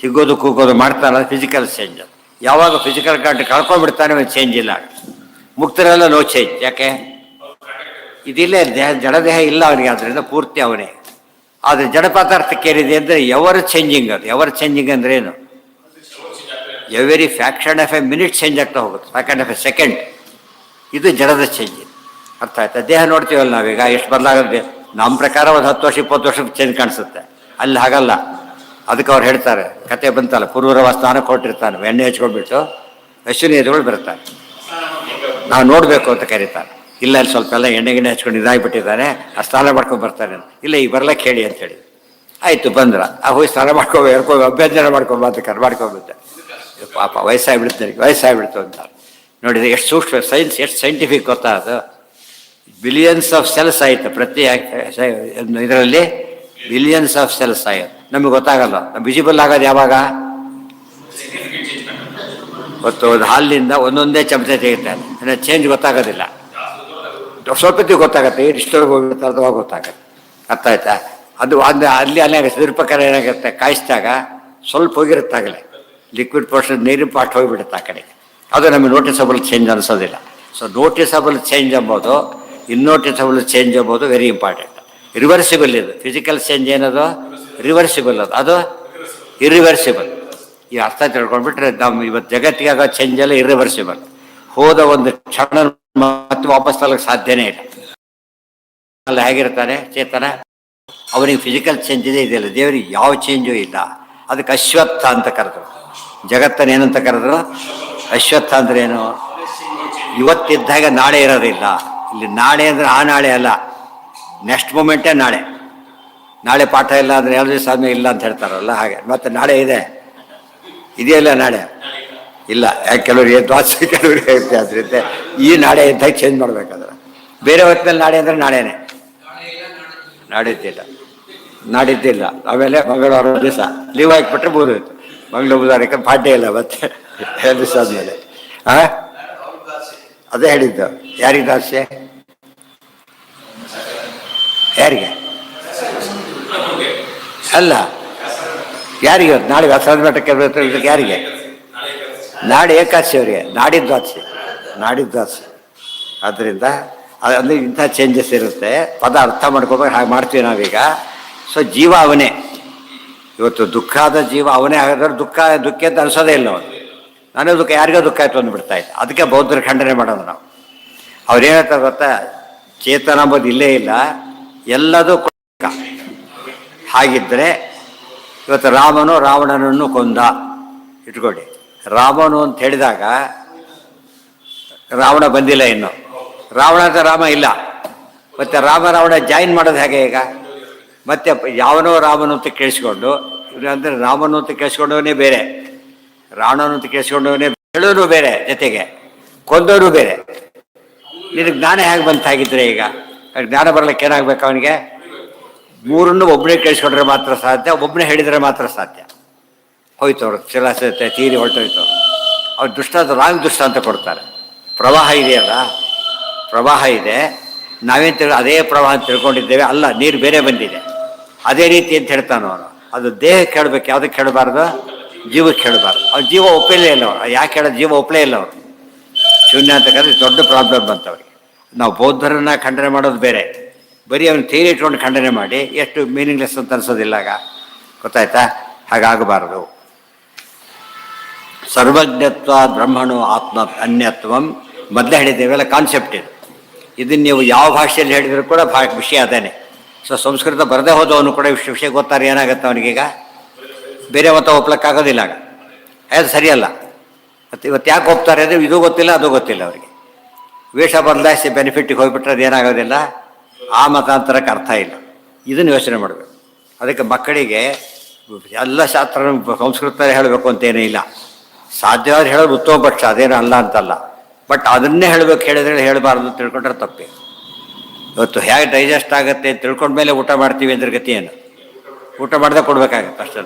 ಹಿಗ್ಗೋದು ಕೂಗೋದು ಮಾಡ್ತಾನೆ, ಫಿಸಿಕಲ್ ಚೇಂಜ್. ಯಾವಾಗ ಫಿಸಿಕಲ್ ಕಳ್ಕೊಂಡ್ಬಿಡ್ತಾನೆ, ಚೇಂಜ್ ಇಲ್ಲ. ಮುಕ್ತರೆಲ್ಲ ನೋ ಚೇಂಜ್. ಯಾಕೆ, ಇದಿಲ್ಲೇ ಜಡದೇಹ ಇಲ್ಲ ಅವನಿಗೆ, ಆದ್ದರಿಂದ ಪೂರ್ತಿ ಅವನೇ. ಆದರೆ ಜಡ ಪದಾರ್ಥಕ್ಕೆ ಏನಿದೆ ಅಂದರೆ ಎವರ್ ಚೇಂಜಿಂಗ್. ಅದು ಎವರ್ ಚೇಂಜಿಂಗ್ ಅಂದ್ರೆ ಏನು, every faction of A minute change ಆಗ್ತಾ ಹೋಗುತ್ತೆ, ಫ್ಯಾಕ್ಷನ್ ಆಫ್ ಎ ಸೆಕೆಂಡ್. ಇದು ಜಡದ ಚೇಂಜ್. ಅರ್ಥ ಆಯ್ತಾ? ದೇಹ ನೋಡ್ತೀವಲ್ಲ ನಾವೀಗ ಎಷ್ಟು ಬದಲಾಗುತ್ತೆ. ನಮ್ಮ ಪ್ರಕಾರ ಒಂದು 10 ವರ್ಷ 20 ವರ್ಷಕ್ಕೆ ಚೇಂಜ್ ಕಾಣಿಸುತ್ತೆ. ಅಲ್ಲಿ ಹಾಗಲ್ಲ. ಅದಕ್ಕೆ ಅವ್ರು ಹೇಳ್ತಾರೆ, ಕತೆ ಬಂತಲ್ಲ, ಪೂರ್ವರವ ಸ್ನಾನಕ್ಕೆ ಹೊರಟಿರ್ತಾನೆ, ಎಣ್ಣೆ ಹಚ್ಕೊಂಡ್ಬಿಟ್ಟು ಅಶ್ವಿನಿ ಎದುರುಗಳು ಬರ್ತಾನೆ, ನಾವು ನೋಡಬೇಕು ಅಂತ ಕರೀತಾನೆ. ಇಲ್ಲ ಅಲ್ಲಿ ಸ್ವಲ್ಪ ಎಲ್ಲ ಎಣ್ಣೆ ಗಿಣ್ಣೆ ಹಚ್ಕೊಂಡು ಇದಾಗಿಬಿಟ್ಟಿದ್ದಾನೆ, ಆ ಸ್ನಾನ ಮಾಡ್ಕೊಂಡು ಬರ್ತಾನೆ. ಇಲ್ಲ ಈಗ ಬರ್ಲಕ್ಕೆ ಹೇಳಿ ಅಂತೇಳಿ ಆಯಿತು ಬಂದ್ರ. ಆ ಹೋಗಿ ಸ್ನಾನ ಅಭ್ಯಂಜನ ಮಾಡ್ಕೊಂಡ್ಬಿಟ್ಟೆ. ಪಾಪ ವಯಸ್ಸಾಗ್ಬಿಡ್ತು ಅಂತ ನೋಡಿದ್ರೆ ಎಷ್ಟು ಸೂಕ್ಷ್ಮ ಸೈನ್ಸ್, ಎಷ್ಟು ಸೈಂಟಿಫಿಕ್ ಗೊತ್ತಾ ಅದು. ಬಿಲಿಯನ್ಸ್ ಆಫ್ ಸೆಲ್ಸ್ ಆಯಿತು ಪ್ರತಿ ಇದರಲ್ಲಿ, ಬಿಲಿಯನ್ಸ್ ಆಫ್ ಸೆಲ್ಸ್ ಆಯಿತು. ನಮಗೆ ಗೊತ್ತಾಗಲ್ಲ. ವಿಸಿಬಲ್ ಆಗೋದು ಯಾವಾಗ ಗೊತ್ತು, ಒಂದು ಹಾಲಿನಿಂದ ಒಂದೊಂದೇ ಚಮಚ ತೆಗಿತಾನೆ, ಚೇಂಜ್ ಗೊತ್ತಾಗೋದಿಲ್ಲ. ಸ್ವಲ್ಪತ್ತಿಗೆ ಗೊತ್ತಾಗತ್ತೆ, ಇಷ್ಟೊಳಗೆ ಹೋಗ್ಬಿಡ್ತಾರೆ ಅವಾಗ ಗೊತ್ತಾಗತ್ತೆ. ಅರ್ಥ ಆಯ್ತಾ? ಅದು ಅಲ್ಲಿ ಆಗುತ್ತೆ. ಇದ್ರ ಪ್ರಕಾರ ಏನಾಗುತ್ತೆ, ಕಾಯಿಸಿದಾಗ ಸ್ವಲ್ಪ ಹೋಗಿರುತ್ತಾಗಲೇ ಲಿಕ್ವಿಡ್ ಪೋರ್ಷನ್, ನೀರಿನ ಪಾಟ್ ಹೋಗಿಬಿಡುತ್ತೆ ಆ ಕಡೆಗೆ. ಅದು ನಮಗೆ ನೋಟಿಸಬಲ್ ಚೇಂಜ್ ಅನಿಸೋದಿಲ್ಲ. ಸೊ ನೋಟಿಸಬಲ್ ಚೇಂಜ್ ಎಂಬುದು, ಇನ್ನೋಟಿಸಬಲ್ ಚೇಂಜ್ ಎಂಬುದು ವೆರಿ ಇಂಪಾರ್ಟೆಂಟ್. ರಿವರ್ಸಿಬಲ್ ಇದು. ಫಿಸಿಕಲ್ ಚೇಂಜ್ ಏನದು ರಿವರ್ಸಿಬಲ್, ಅದು ಇರಿವರ್ಸಿಬಲ್. ಈ ಅರ್ಥ ತಿಳ್ಕೊಂಡ್ಬಿಟ್ರೆ ನಮ್ಮ ಇವತ್ತು ಜಗತ್ತಿಗೆ ಆಗೋ ಚೇಂಜ್ ಎಲ್ಲ ಇರಿವರ್ಸಿಬಲ್. ಹೋದ ಒಂದು ಕ್ಷಣ ಮತ್ತೆ ವಾಪಸ್ ತಲಕ್ಕೆ ಸಾಧ್ಯನೇ ಇಲ್ಲ. ಅಲ್ಲ ಹೇಗಿರ್ತಾನೆ ಚೇತನ, ಅವನಿಗೆ ಫಿಸಿಕಲ್ ಚೇಂಜ್ ಇದೆ, ಇದೆಯಲ್ಲ. ದೇವರಿಗೆ ಯಾವ ಚೇಂಜು ಇಲ್ಲ. ಅದಕ್ಕೆ ಅಶ್ವತ್ಥ ಅಂತ ಕರೆದ್ರು. ಜಗತ್ತನ್ನು ಏನಂತ ಕರೆದ್ರು? ಅಶ್ವತ್ಥ ಅಂದ್ರೆ ಏನು? ಇವತ್ತಿದ್ದಾಗ ನಾಳೆ ಇರೋದಿಲ್ಲ. ಇಲ್ಲಿ ನಾಳೆ ಅಂದರೆ ಆ ನಾಳೆ ಅಲ್ಲ, ನೆಕ್ಸ್ಟ್ ಮೂಮೆಂಟೇ ನಾಳೆ. ನಾಳೆ ಪಾಠ ಇಲ್ಲ ಅಂದರೆ 2 ದಿವಸ ಆದ್ಮೇಲೆ ಇಲ್ಲ ಅಂತ ಹೇಳ್ತಾರಲ್ಲ, ಹಾಗೆ. ಮತ್ತು ನಾಳೆ ಇದೆಯಲ್ಲ ನಾಳೆ ಇಲ್ಲ. ಯಾಕೆ ಕೆಲವ್ರಿಗೆ ದ್ವಾಸ, ಕೆಲವ್ರಿಗೆ ಆದ್ರಿಂದ ಈ ನಾಳೆ ಇದ್ದಾಗ ಚೇಂಜ್ ಮಾಡ್ಬೇಕಾದ್ರೆ. ಬೇರೆ ಹೊತ್ತಿನಲ್ಲಿ ನಾಳೆ ಅಂದರೆ ನಾಳೆನೇ, ನಾಡಿದ್ದಿಲ್ಲ. ಆಮೇಲೆ ಮಂಗಳವಾರ ದಿವಸ ಲೀವ್ ಹಾಕಿಬಿಟ್ರೆ ಬೋದಾಯ್ತು. ಮಂಗಳೂರು ಬುಧವಾರಕ್ಕೆ ಪಾಠ್ಯ ಇಲ್ಲ ಮತ್ತೆ 2 ದಿವಸ ಆದಮೇಲೆ. ಅದೇ ಹೇಳಿದ್ದು. ಯಾರಿಗೆ ದಾಸ್ಯ? ಯಾರಿಗೆ ಅಲ್ಲ, ಯಾರಿಗೆ? ನಾಳೆ ವ್ಯಾಸರಾಜ ಮಠಕ್ಕೆ ಇದಕ್ಕೆ ಯಾರಿಗೆ? ನಾಳೆ ಏಕಾದಶಿ ಅವರಿಗೆ, ನಾಡಿದ್ದು. ಆದ್ದರಿಂದ ಅಂದರೆ ಇಂಥ ಚೇಂಜಸ್ ಇರುತ್ತೆ. ಪದ ಅರ್ಥ ಮಾಡ್ಕೋಬೇಕು. ಹಾಗೆ ಮಾಡ್ತೀವಿ ನಾವೀಗ. ಸೊ ಜೀವ ಅವನೇ. ಇವತ್ತು ದುಃಖ ಆದ ಜೀವ ಅವನೇ ಆಗಿದ್ರೆ ದುಃಖ ಅಂತ ಅನಿಸೋದೇ ಇಲ್ಲ ಅವನು. ನಾನೇ ದುಃಖ, ಯಾರಿಗೋ ದುಃಖ ಆಯ್ತು ಅಂದ್ಬಿಡ್ತಾ ಇದ್ದೆ. ಅದಕ್ಕೆ ಬೌದ್ಧರ ಖಂಡನೆ ಮಾಡೋದು ನಾವು. ಅವ್ರು ಹೇಳ್ತಾರೆ ಗೊತ್ತಾ, ಚೇತನ ಅಂಬೋದು ಇಲ್ಲೇ ಇಲ್ಲ, ಎಲ್ಲದೂ ದುಃಖ. ಹಾಗಿದ್ದರೆ ಇವತ್ತು ರಾಮನು ರಾವಣನನ್ನು ಕೊಂದ ಇಟ್ಕೊಳ್ಳಿ. ರಾಮನು ಅಂತ ಹೇಳಿದಾಗ ರಾವಣ ಬಂದಿಲ್ಲ ಇನ್ನು, ರಾವಣ ಅಂತ ರಾಮ ಇಲ್ಲ. ಮತ್ತು ರಾವಣ ಜಾಯಿನ್ ಮಾಡೋದು ಹೇಗೆ ಈಗ? ಮತ್ತೆ ಯಾವನೋ ರಾಮನು ಅಂತ ಕೇಳಿಸ್ಕೊಂಡು, ಅಂದರೆ ರಾಮನು ಅಂತ ಕೇಳಿಸ್ಕೊಂಡವನೇ ಬೇರೆ, ರಾವಣನು ಅಂತ ಕೇಳಿಸ್ಕೊಂಡವನೇ ಹೇಳೋನು ಬೇರೆ, ಜೊತೆಗೆ ಕೊಂದವನು ಬೇರೆ. ನಿನಗೆ ಜ್ಞಾನ ಹೇಗೆ ಬಂತಾಗಿದ್ರೆ ಈಗ? ಜ್ಞಾನ ಬರಲಿಕ್ಕೆ ಏನಾಗಬೇಕು ಅವನಿಗೆ? ಮೂರನ್ನು ಒಬ್ಬನೇ ಕೇಳಿಸ್ಕೊಂಡ್ರೆ ಮಾತ್ರ ಸಾಧ್ಯ, ಒಬ್ಬನೇ ಹೇಳಿದರೆ ಮಾತ್ರ ಸಾಧ್ಯ. ಹೋಯ್ತು ಅವ್ರು ಚಲಾಸತೆ ತೀರಿ ಹೊರಟೋಯ್ತು. ಅವ್ರು ರಾಂಗ್ ದುಷ್ಟ ಅಂತ ಕೊಡ್ತಾರೆ. ಪ್ರವಾಹ ಇದೆಯಲ್ಲ, ಪ್ರವಾಹ ಇದೆ, ನಾವೇನು ಅದೇ ಪ್ರವಾಹ ಅಂತ ತಿಳ್ಕೊಂಡಿದ್ದೇವೆ. ಅಲ್ಲ, ನೀರು ಬೇರೆ ಬಂದಿದೆ, ಅದೇ ರೀತಿ ಅಂತ ಹೇಳ್ತಾನೆ ಅವನು. ಅದು ದೇಹಕ್ಕೆ ಹೇಳಬೇಕು, ಯಾವುದಕ್ಕೆ ಹೇಳಬಾರ್ದು? ಜೀವಕ್ಕೆ ಹೇಳಬಾರ್ದು. ಅವ್ರು ಜೀವ ಒಪ್ಪಲೇ ಇಲ್ಲ. ಅವ್ರು ಯಾಕೆ ಹೇಳೋದು? ಜೀವ ಒಪ್ಪಲೇ ಇಲ್ಲ ಅವರು. ಶೂನ್ಯ ಅಂತ ಕರೆದ್ರೆ ದೊಡ್ಡ ಪ್ರಾಬ್ಲಮ್ ಬಂತವ್ರಿಗೆ. ನಾವು ಬೌದ್ಧರನ್ನ ಖಂಡನೆ ಮಾಡೋದು ಬೇರೆ, ಬರೀ ಅವ್ನು ಥಿಯರಿ ಇಟ್ಕೊಂಡು ಖಂಡನೆ ಮಾಡಿ ಎಷ್ಟು ಮೀನಿಂಗ್ಲೆಸ್ ಅಂತ ಅನ್ಸೋದಿಲ್ಲ ಆಗ. ಗೊತ್ತಾಯ್ತಾ? ಹಾಗಾಗಬಾರದು. ಸರ್ವಜ್ಞತ್ವ ಬ್ರಹ್ಮಣು ಆತ್ಮ ಅನ್ಯತ್ವಂ ಮೊದಲೇ ಹೇಳಿದ್ದೇವೆಲ್ಲ ಕಾನ್ಸೆಪ್ಟ್ ಇದು. ಇದನ್ನು ನೀವು ಯಾವ ಭಾಷೆಯಲ್ಲಿ ಹೇಳಿದರೂ ಕೂಡ ವಿಷಯ ಅದೇನೆ. ಸೊ ಸಂಸ್ಕೃತ ಬರದೇ ಹೋದವನು ಕೂಡ ವಿಷಯ ಗೊತ್ತಾರೆ, ಏನಾಗುತ್ತೆ ಅವನಿಗೀಗ? ಬೇರೆ ಮತ ಒಪ್ಲಕ್ಕಾಗೋದಿಲ್ಲ ಆಗ. ಅದು ಸರಿಯಲ್ಲ. ಮತ್ತು ಇವತ್ತು ಯಾಕೆ ಒಪ್ತಾರೆ ಅಂದರೆ ಇದು ಗೊತ್ತಿಲ್ಲ, ಅದು ಗೊತ್ತಿಲ್ಲ ಅವರಿಗೆ. ವೇಷ ಬದಲಾಯಿಸಿ ಬೆನಿಫಿಟ್ಟಿಗೆ ಹೋಗ್ಬಿಟ್ರೆ ಅದು ಏನಾಗೋದಿಲ್ಲ, ಆ ಮತಾಂತರಕ್ಕೆ ಅರ್ಥ ಇಲ್ಲ. ಇದನ್ನು ಯೋಚನೆ ಮಾಡಬೇಕು. ಅದಕ್ಕೆ ಮಕ್ಕಳಿಗೆ ಎಲ್ಲ ಶಾಸ್ತ್ರ ಸಂಸ್ಕೃತ ಹೇಳಬೇಕು ಅಂತೇನೇ ಇಲ್ಲ. ಸಾಧ್ಯವಾದ್ರೆ ಹೇಳೋದು ಉತ್ತಮ ಪಕ್ಷ, ಅದೇನೋ ಅಲ್ಲ ಅಂತಲ್ಲ. ಬಟ್ ಅದನ್ನೇ ಹೇಳಿದ್ರೆ ಹೇಳಬಾರ್ದು ಅಂತ ತಿಳ್ಕೊಂಡ್ರೆ ತಪ್ಪೆ. ಇವತ್ತು ಹೇಗೆ ಡೈಜೆಸ್ಟ್ ಆಗುತ್ತೆ ಅಂತ ತಿಳ್ಕೊಂಡ್ಮೇಲೆ ಊಟ ಮಾಡ್ತೀವಿ ಅಂದ್ರೆ ಗತಿ ಏನು? ಊಟ ಮಾಡದೆ ಕೊಡಬೇಕಾಗತ್ತೆ ಅಷ್ಟೇ.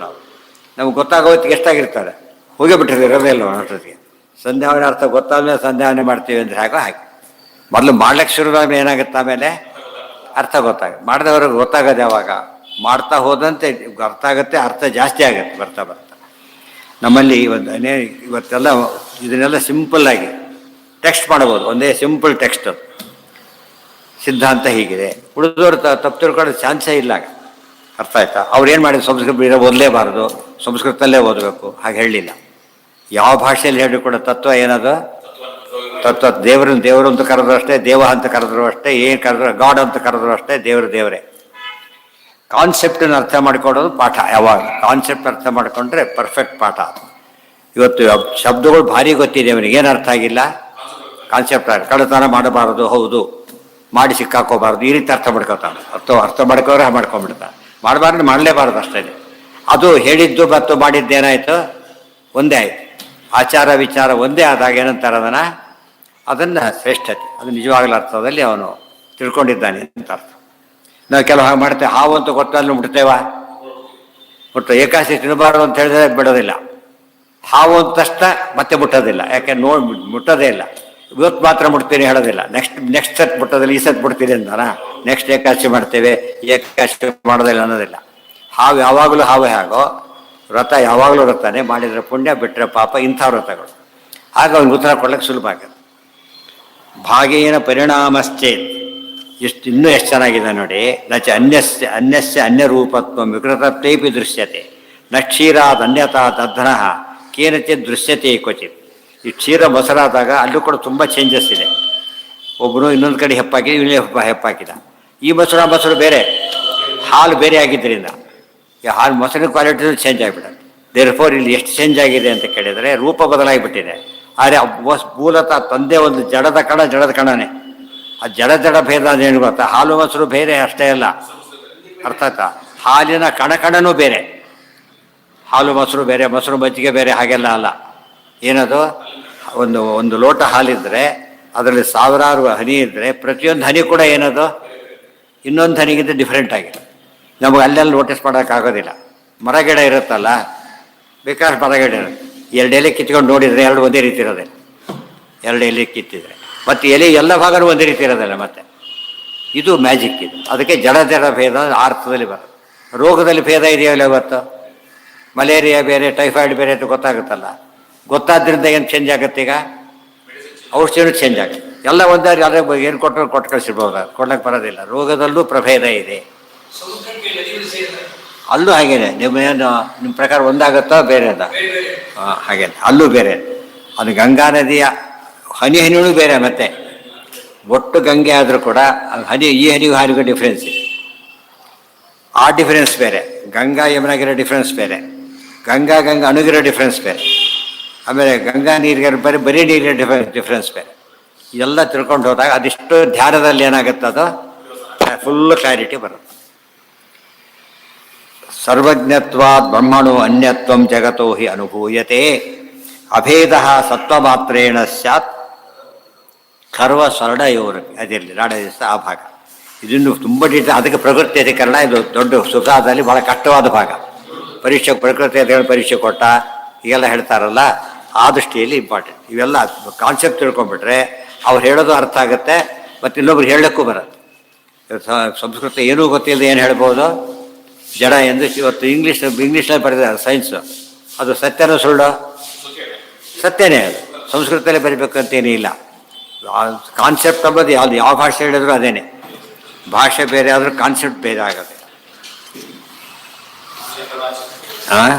ನಮ್ಗೆ ಗೊತ್ತಾಗೋತ್ತಿಗೆ ಎಷ್ಟಾಗಿರ್ತಾರೆ, ಹೋಗೇ ಬಿಟ್ಟಿರ್ತೀವಿ, ಇರೋದೇ ಇಲ್ಲ ಅಷ್ಟೊತ್ತಿಗೆ. ಸಂಧ್ಯಾವನೆ ಅರ್ಥ ಗೊತ್ತಾದ್ಮೇಲೆ ಸಂಧ್ಯಾವನೆ ಮಾಡ್ತೀವಿ ಅಂದರೆ ಹಾಗೆ ಮೊದಲು ಮಾಡ್ಲಿಕ್ಕೆ ಶುರುವಾಗ ಏನಾಗುತ್ತೆ, ಆಮೇಲೆ ಅರ್ಥ ಮಾಡಿದವ್ರಿಗೆ ಗೊತ್ತಾಗೋದು ಯಾವಾಗ? ಮಾಡ್ತಾ ಹೋದಂತೆ ಅರ್ಥ ಆಗುತ್ತೆ, ಅರ್ಥ ಜಾಸ್ತಿ ಆಗುತ್ತೆ ಬರ್ತಾ. ನಮ್ಮಲ್ಲಿ ಇವತ್ತೆಲ್ಲ ಇದನ್ನೆಲ್ಲ ಸಿಂಪಲ್ಲಾಗಿ ಟೆಕ್ಸ್ಟ್ ಮಾಡ್ಬೋದು. ಒಂದೇ ಸಿಂಪಲ್ ಟೆಕ್ಸ್ಟ್, ಸಿದ್ಧಾಂತ ಹೀಗಿದೆ. ಉಳಿದವರು ತಪ್ಪು ತಿಳ್ಕೊಳ್ಳೋ ಚಾನ್ಸೇ ಇಲ್ಲ. ಅರ್ಥ ಆಯ್ತಾ? ಅವ್ರು ಏನು ಮಾಡಿದ್ರು, ಸಂಸ್ಕೃತ ಓದಲೇಬಾರ್ದು, ಸಂಸ್ಕೃತದಲ್ಲೇ ಓದಬೇಕು, ಹಾಗೆ ಹೇಳಲಿಲ್ಲ. ಯಾವ ಭಾಷೆಯಲ್ಲಿ ಹೇಳಿ ಕೂಡ ತತ್ವ ಏನದು? ತತ್ವ. ದೇವರು ಅಂತ ಕರೆದ್ರು ಅಷ್ಟೇ, ದೇವ ಅಂತ ಕರೆದ್ರು ಅಷ್ಟೇ, ಏನು ಕರೆದ್ರು ಗಾಡ್ ಅಂತ ಕರೆದ್ರು ಅಷ್ಟೇ, ದೇವರೇ. ಕಾನ್ಸೆಪ್ಟನ್ನು ಅರ್ಥ ಮಾಡಿಕೊಡೋದು ಪಾಠ. ಯಾವಾಗ ಕಾನ್ಸೆಪ್ಟ್ ಅರ್ಥ ಮಾಡಿಕೊಂಡ್ರೆ ಪರ್ಫೆಕ್ಟ್ ಪಾಠ. ಇವತ್ತು ಶಬ್ದಗಳು ಭಾರಿ ಗೊತ್ತಿದೆ ಅವನಿಗೆ, ಏನು ಅರ್ಥ ಆಗಿಲ್ಲ? ಕಾನ್ಸೆಪ್ಟ್ ಕಳ್ಳತನ ಮಾಡಬಾರದು, ಹೌದು, ಮಾಡಿ ಸಿಕ್ಕಾಕೋಬಾರ್ದು, ಈ ರೀತಿ ಅರ್ಥ ಮಾಡ್ಕೋತಾನೆ. ಅರ್ಥ ಮಾಡ್ಕೋರೆ ಮಾಡ್ಕೊಂಡ್ಬಿಡ್ತಾನೆ. ಮಾಡಬಾರ್ದು ಮಾಡಲೇಬಾರ್ದು ಅಷ್ಟೇ. ಅದು ಹೇಳಿದ್ದು ಮತ್ತು ಮಾಡಿದ್ದೇನಾಯಿತು? ಒಂದೇ ಆಯಿತು. ಆಚಾರ ವಿಚಾರ ಒಂದೇ ಆದಾಗ ಏನಂತಾರೆ ಅದನ್ನು ಶ್ರೇಷ್ಠತೆ, ಅದು ನಿಜವಾಗಲ ಅರ್ಥದಲ್ಲಿ ಅವನು ತಿಳ್ಕೊಂಡಿದ್ದಾನೆ ಅಂತ ಅರ್ಥ. ನಾವು ಕೆಲವು ಹಾಗೆ ಮಾಡ್ತೇವೆ. ಹಾವು ಅಂತ ಗೊತ್ತಲ್ಲಿ ಮುಟ್ತೇವ, ಏಕಾಶಿ ತಿನ್ನಬಾರ್ದು ಅಂತ ಹೇಳಿದ್ರೆ ಬಿಡೋದಿಲ್ಲ. ಹಾವು ಅಂತ ತಕ್ಷಣ ಮತ್ತೆ ಮುಟ್ಟೋದಿಲ್ಲ, ಯಾಕೆ ಮುಟ್ಟೋದೇ ಇಲ್ಲ. ಇವತ್ತು ಮಾತ್ರ ಮುಟ್ತೀನಿ ಹೇಳೋದಿಲ್ಲ, ನೆಕ್ಸ್ಟ್ ಸೆಟ್ ಮುಟ್ಟೋದಿಲ್ಲ, ಈ ಸೆಟ್ ಮುಟ್ತೀನಿ ಅಂತಾನ. ನೆಕ್ಸ್ಟ್ ಏಕಾಶಿ ಮಾಡ್ತೇವೆ, ಏಕಾಶಿ ಮಾಡೋದಿಲ್ಲ ಅನ್ನೋದಿಲ್ಲ. ಹಾವು ಯಾವಾಗಲೂ ಹಾವೇ ಆಗೋ, ವ್ರತ ಯಾವಾಗಲೂ ವ್ರತನೇ, ಮಾಡಿದರೆ ಪುಣ್ಯ, ಬಿಟ್ಟರೆ ಪಾಪ, ಇಂಥ ವ್ರತಗಳು. ಆಗ ಅವ್ನಿಗೆ ಉತ್ತರ ಕೊಡ್ಲಿಕ್ಕೆ ಸುಲಭ ಆಗುತ್ತೆ. ಭಾಗೇನ ಪರಿಣಾಮಶ್ಚೇತ್, ಇನ್ನೂ ಎಷ್ಟು ಚೆನ್ನಾಗಿದೆ ನೋಡಿ. ನಚ ಅನ್ಯಸ್ಯ ಅನ್ಯರೂಪತ್ವ ವಿಕೃತತ್ವೇಪಿ ದೃಶ್ಯತೆ, ನ ಕ್ಷೀರಾದ ಅನ್ಯತಾ ದಧ್ನಃ ಕೇನಚಿತ್ ದೃಶ್ಯತೆ ಕ್ವಚಿತ್. ಈ ಕ್ಷೀರ ಮೊಸರಾದಾಗ ಅಲ್ಲೂ ಕೂಡ ತುಂಬ ಚೇಂಜಸ್ ಇದೆ. ಒಬ್ಬನು ಇನ್ನೊಂದು ಕಡೆ ಹೆಪ್ಪಾಕಿದ, ಇಲ್ಲಿ ಹೆಪ್ಪಾಕಿದ. ಈ ಮೊಸರು ಬೇರೆ, ಹಾಲು ಬೇರೆ ಆಗಿದ್ದರಿಂದ ಈ ಹಾಲು ಮೊಸರಿನ ಕ್ವಾಲಿಟಿನೂ ಚೇಂಜ್ ಆಗಿಬಿಡುತ್ತೆ. ದೇರ್ಫೋರ್ ಇಲ್ಲಿ ಎಷ್ಟು ಚೇಂಜ್ ಆಗಿದೆ ಅಂತ ಕೇಳಿದರೆ ರೂಪ ಬದಲಾಗಿಬಿಟ್ಟಿದೆ. ಆದರೆ ಮೂಲತಃ ತಂದೆ ಒಂದು ಜಡದ ಕಣನೇ. ಆ ಜಡ ಭೇದ ಅದೇನು ಗೊತ್ತಾ? ಹಾಲು ಮೊಸರು ಬೇರೆ ಅಷ್ಟೇ ಅಲ್ಲ, ಅರ್ಥ ಆಯ್ತಾ? ಹಾಲಿನ ಕಣನೂ ಬೇರೆ, ಹಾಲು ಮೊಸರು ಬೇರೆ, ಮೊಸರು ಮಜ್ಜಿಗೆ ಬೇರೆ, ಹಾಗೆಲ್ಲ ಅಲ್ಲ. ಏನದು? ಒಂದು ಲೋಟ ಹಾಲಿದ್ರೆ ಅದರಲ್ಲಿ ಸಾವಿರಾರು ಹನಿ ಇದ್ದರೆ ಪ್ರತಿಯೊಂದು ಹನಿ ಕೂಡ ಏನದು ಇನ್ನೊಂದು ಹನಿಗಿಂತ ಡಿಫ್ರೆಂಟ್ ಆಗಿದೆ. ನಮಗೆ ಅಲ್ಲೆಲ್ಲ ನೋಟಿಸ್ ಮಾಡೋಕ್ಕಾಗೋದಿಲ್ಲ. ಮರಗಿಡ ಇರುತ್ತಲ್ಲ, ಬೇಕಾದ್ರೆ ಮರಗಿಡ ಇರುತ್ತೆ, 2 ಎಲೆ ಕಿತ್ಕೊಂಡು ನೋಡಿದರೆ 2 ಒಂದೇ ರೀತಿ ಇರೋದಿಲ್ಲ. 2 ಎಲೆ ಕಿತ್ತಿದ್ರೆ ಮತ್ತು ಎಲೆ ಎಲ್ಲ ಭಾಗನೂ ಒಂದೇ ರೀತಿ ಇರೋದಿಲ್ಲ. ಮತ್ತು ಇದು ಮ್ಯಾಜಿಕ್. ಇದು ಅದಕ್ಕೆ ಜಡ ಭೇದ ಅರ್ಥದಲ್ಲಿ ಬರೋದು. ರೋಗದಲ್ಲಿ ಭೇದ ಇದೆಯಲ್ಲ ಇವತ್ತು. ಮಲೇರಿಯಾ ಬೇರೆ, ಟೈಫಾಯ್ಡ್ ಬೇರೆ ಅಂತ ಗೊತ್ತಾಗುತ್ತಲ್ಲ. ಗೊತ್ತಾದ್ರಿಂದ ಏನು ಚೇಂಜ್ ಆಗುತ್ತೆ? ಈಗ ಔಷಧಿನೂ ಚೇಂಜ್ ಆಗುತ್ತೆ. ಎಲ್ಲ ಒಂದಾದ್ರೆ ಅದೇ ಏನು ಕೊಟ್ಟು ಕಳಿಸಿರ್ಬೋದು, ಕೊಡ್ಲಿಕ್ಕೆ ಬರೋದಿಲ್ಲ. ರೋಗದಲ್ಲೂ ಪ್ರಭೇದ ಇದೆ. ಅಲ್ಲೂ ಹಾಗೇನೆ. ನಿಮ್ಮ ಪ್ರಕಾರ ಒಂದಾಗುತ್ತೋ ಬೇರೆ ಅದ? ಹಾಗೇನೆ ಅಲ್ಲೂ ಬೇರೆ. ಅದು ಗಂಗಾ ನದಿಯ ಹನಿಯೂ ಬೇರೆ. ಮತ್ತೆ ಒಟ್ಟು ಗಂಗೆ ಆದರೂ ಕೂಡ ಈ ಹನಿಗೂ ಡಿಫ್ರೆನ್ಸ್ ಇದೆ. ಆ ಡಿಫ್ರೆನ್ಸ್ ಬೇರೆ. ಗಂಗಾ ಯಮುನಾಗಿರೋ ಡಿಫ್ರೆನ್ಸ್ ಬೇರೆ, ಗಂಗಾ ಅಣುಗಿರೋ ಡಿಫ್ರೆನ್ಸ್ ಬೇರೆ, ಆಮೇಲೆ ಗಂಗಾ ನೀರಿಗೆ ಬರೀ ನೀರಿನ ಡಿಫ್ರೆನ್ಸ್ ಬೇರೆ. ಎಲ್ಲ ತಿಳ್ಕೊಂಡು ಹೋದಾಗ ಅದಿಷ್ಟು ಧ್ಯಾನದಲ್ಲಿ ಏನಾಗುತ್ತೆ, ಅದು ಫುಲ್ ಕ್ಲಾರಿಟಿ ಬರುತ್ತೆ. ಸರ್ವಜ್ಞತ್ವಾದ್ ಬ್ರಹ್ಮಣೋ ಅನ್ಯತ್ವಂ ಜಗತೋ ಹಿ ಅನುಭೂಯತೆ, ಅಭೇದ ಸತ್ವಮಾತ್ರೇಣ ಸ್ಯಾತ್ ಸರ್ವ ಸ್ವರ್ಣಯೋರು. ಅದಿರಲಿ ನಾಳೆ ದಿವಸ ಆ ಭಾಗ. ಇದನ್ನು ತುಂಬ ಅದಕ್ಕೆ ಪ್ರಕೃತಿ ಅಧಿಕರಣ ಇದು ದೊಡ್ಡ ಸುಖಾದಲ್ಲಿ ಬಹಳ ಕಷ್ಟವಾದ ಭಾಗ. ಪ್ರಕೃತಿ ಅಧಿಕರಣ ಪರೀಕ್ಷೆ ಕೊಟ್ಟ ಹೀಗೆಲ್ಲ ಹೇಳ್ತಾರಲ್ಲ, ಆ ದೃಷ್ಟಿಯಲ್ಲಿ ಇಂಪಾರ್ಟೆಂಟ್. ಇವೆಲ್ಲ ಕಾನ್ಸೆಪ್ಟ್ ತಿಳ್ಕೊಂಡ್ಬಿಟ್ರೆ ಅವ್ರು ಹೇಳೋದು ಅರ್ಥ ಆಗುತ್ತೆ, ಮತ್ತು ಇನ್ನೊಬ್ರು ಹೇಳೋಕ್ಕೂ ಬರುತ್ತೆ. ಸಂಸ್ಕೃತ ಏನೂ ಗೊತ್ತಿಲ್ಲದೆ ಏನು ಹೇಳ್ಬೋದು? ಜಡ ಎಂದು. ಇವತ್ತು ಇಂಗ್ಲೀಷ್ನಲ್ಲಿ ಬರೆದಿದ್ದಾರೆ ಸೈನ್ಸು, ಅದು ಸತ್ಯನೋ ಸುಳ್ಳು? ಸತ್ಯನೇ. ಅದು ಸಂಸ್ಕೃತದಲ್ಲೇ ಬರೀಬೇಕಂತೇನೇ ಇಲ್ಲ. ಕಾನ್ಸೆಪ್ಟ್ ಅಂಬೋದು ಯಾವ ಭಾಷೆ ಹೇಳಿದ್ರು ಅದೇನೆ. ಭಾಷೆ ಬೇರೆ ಆದರೂ ಕಾನ್ಸೆಪ್ಟ್ ಬೇರೆ ಆಗುತ್ತೆ. ಹಾಂ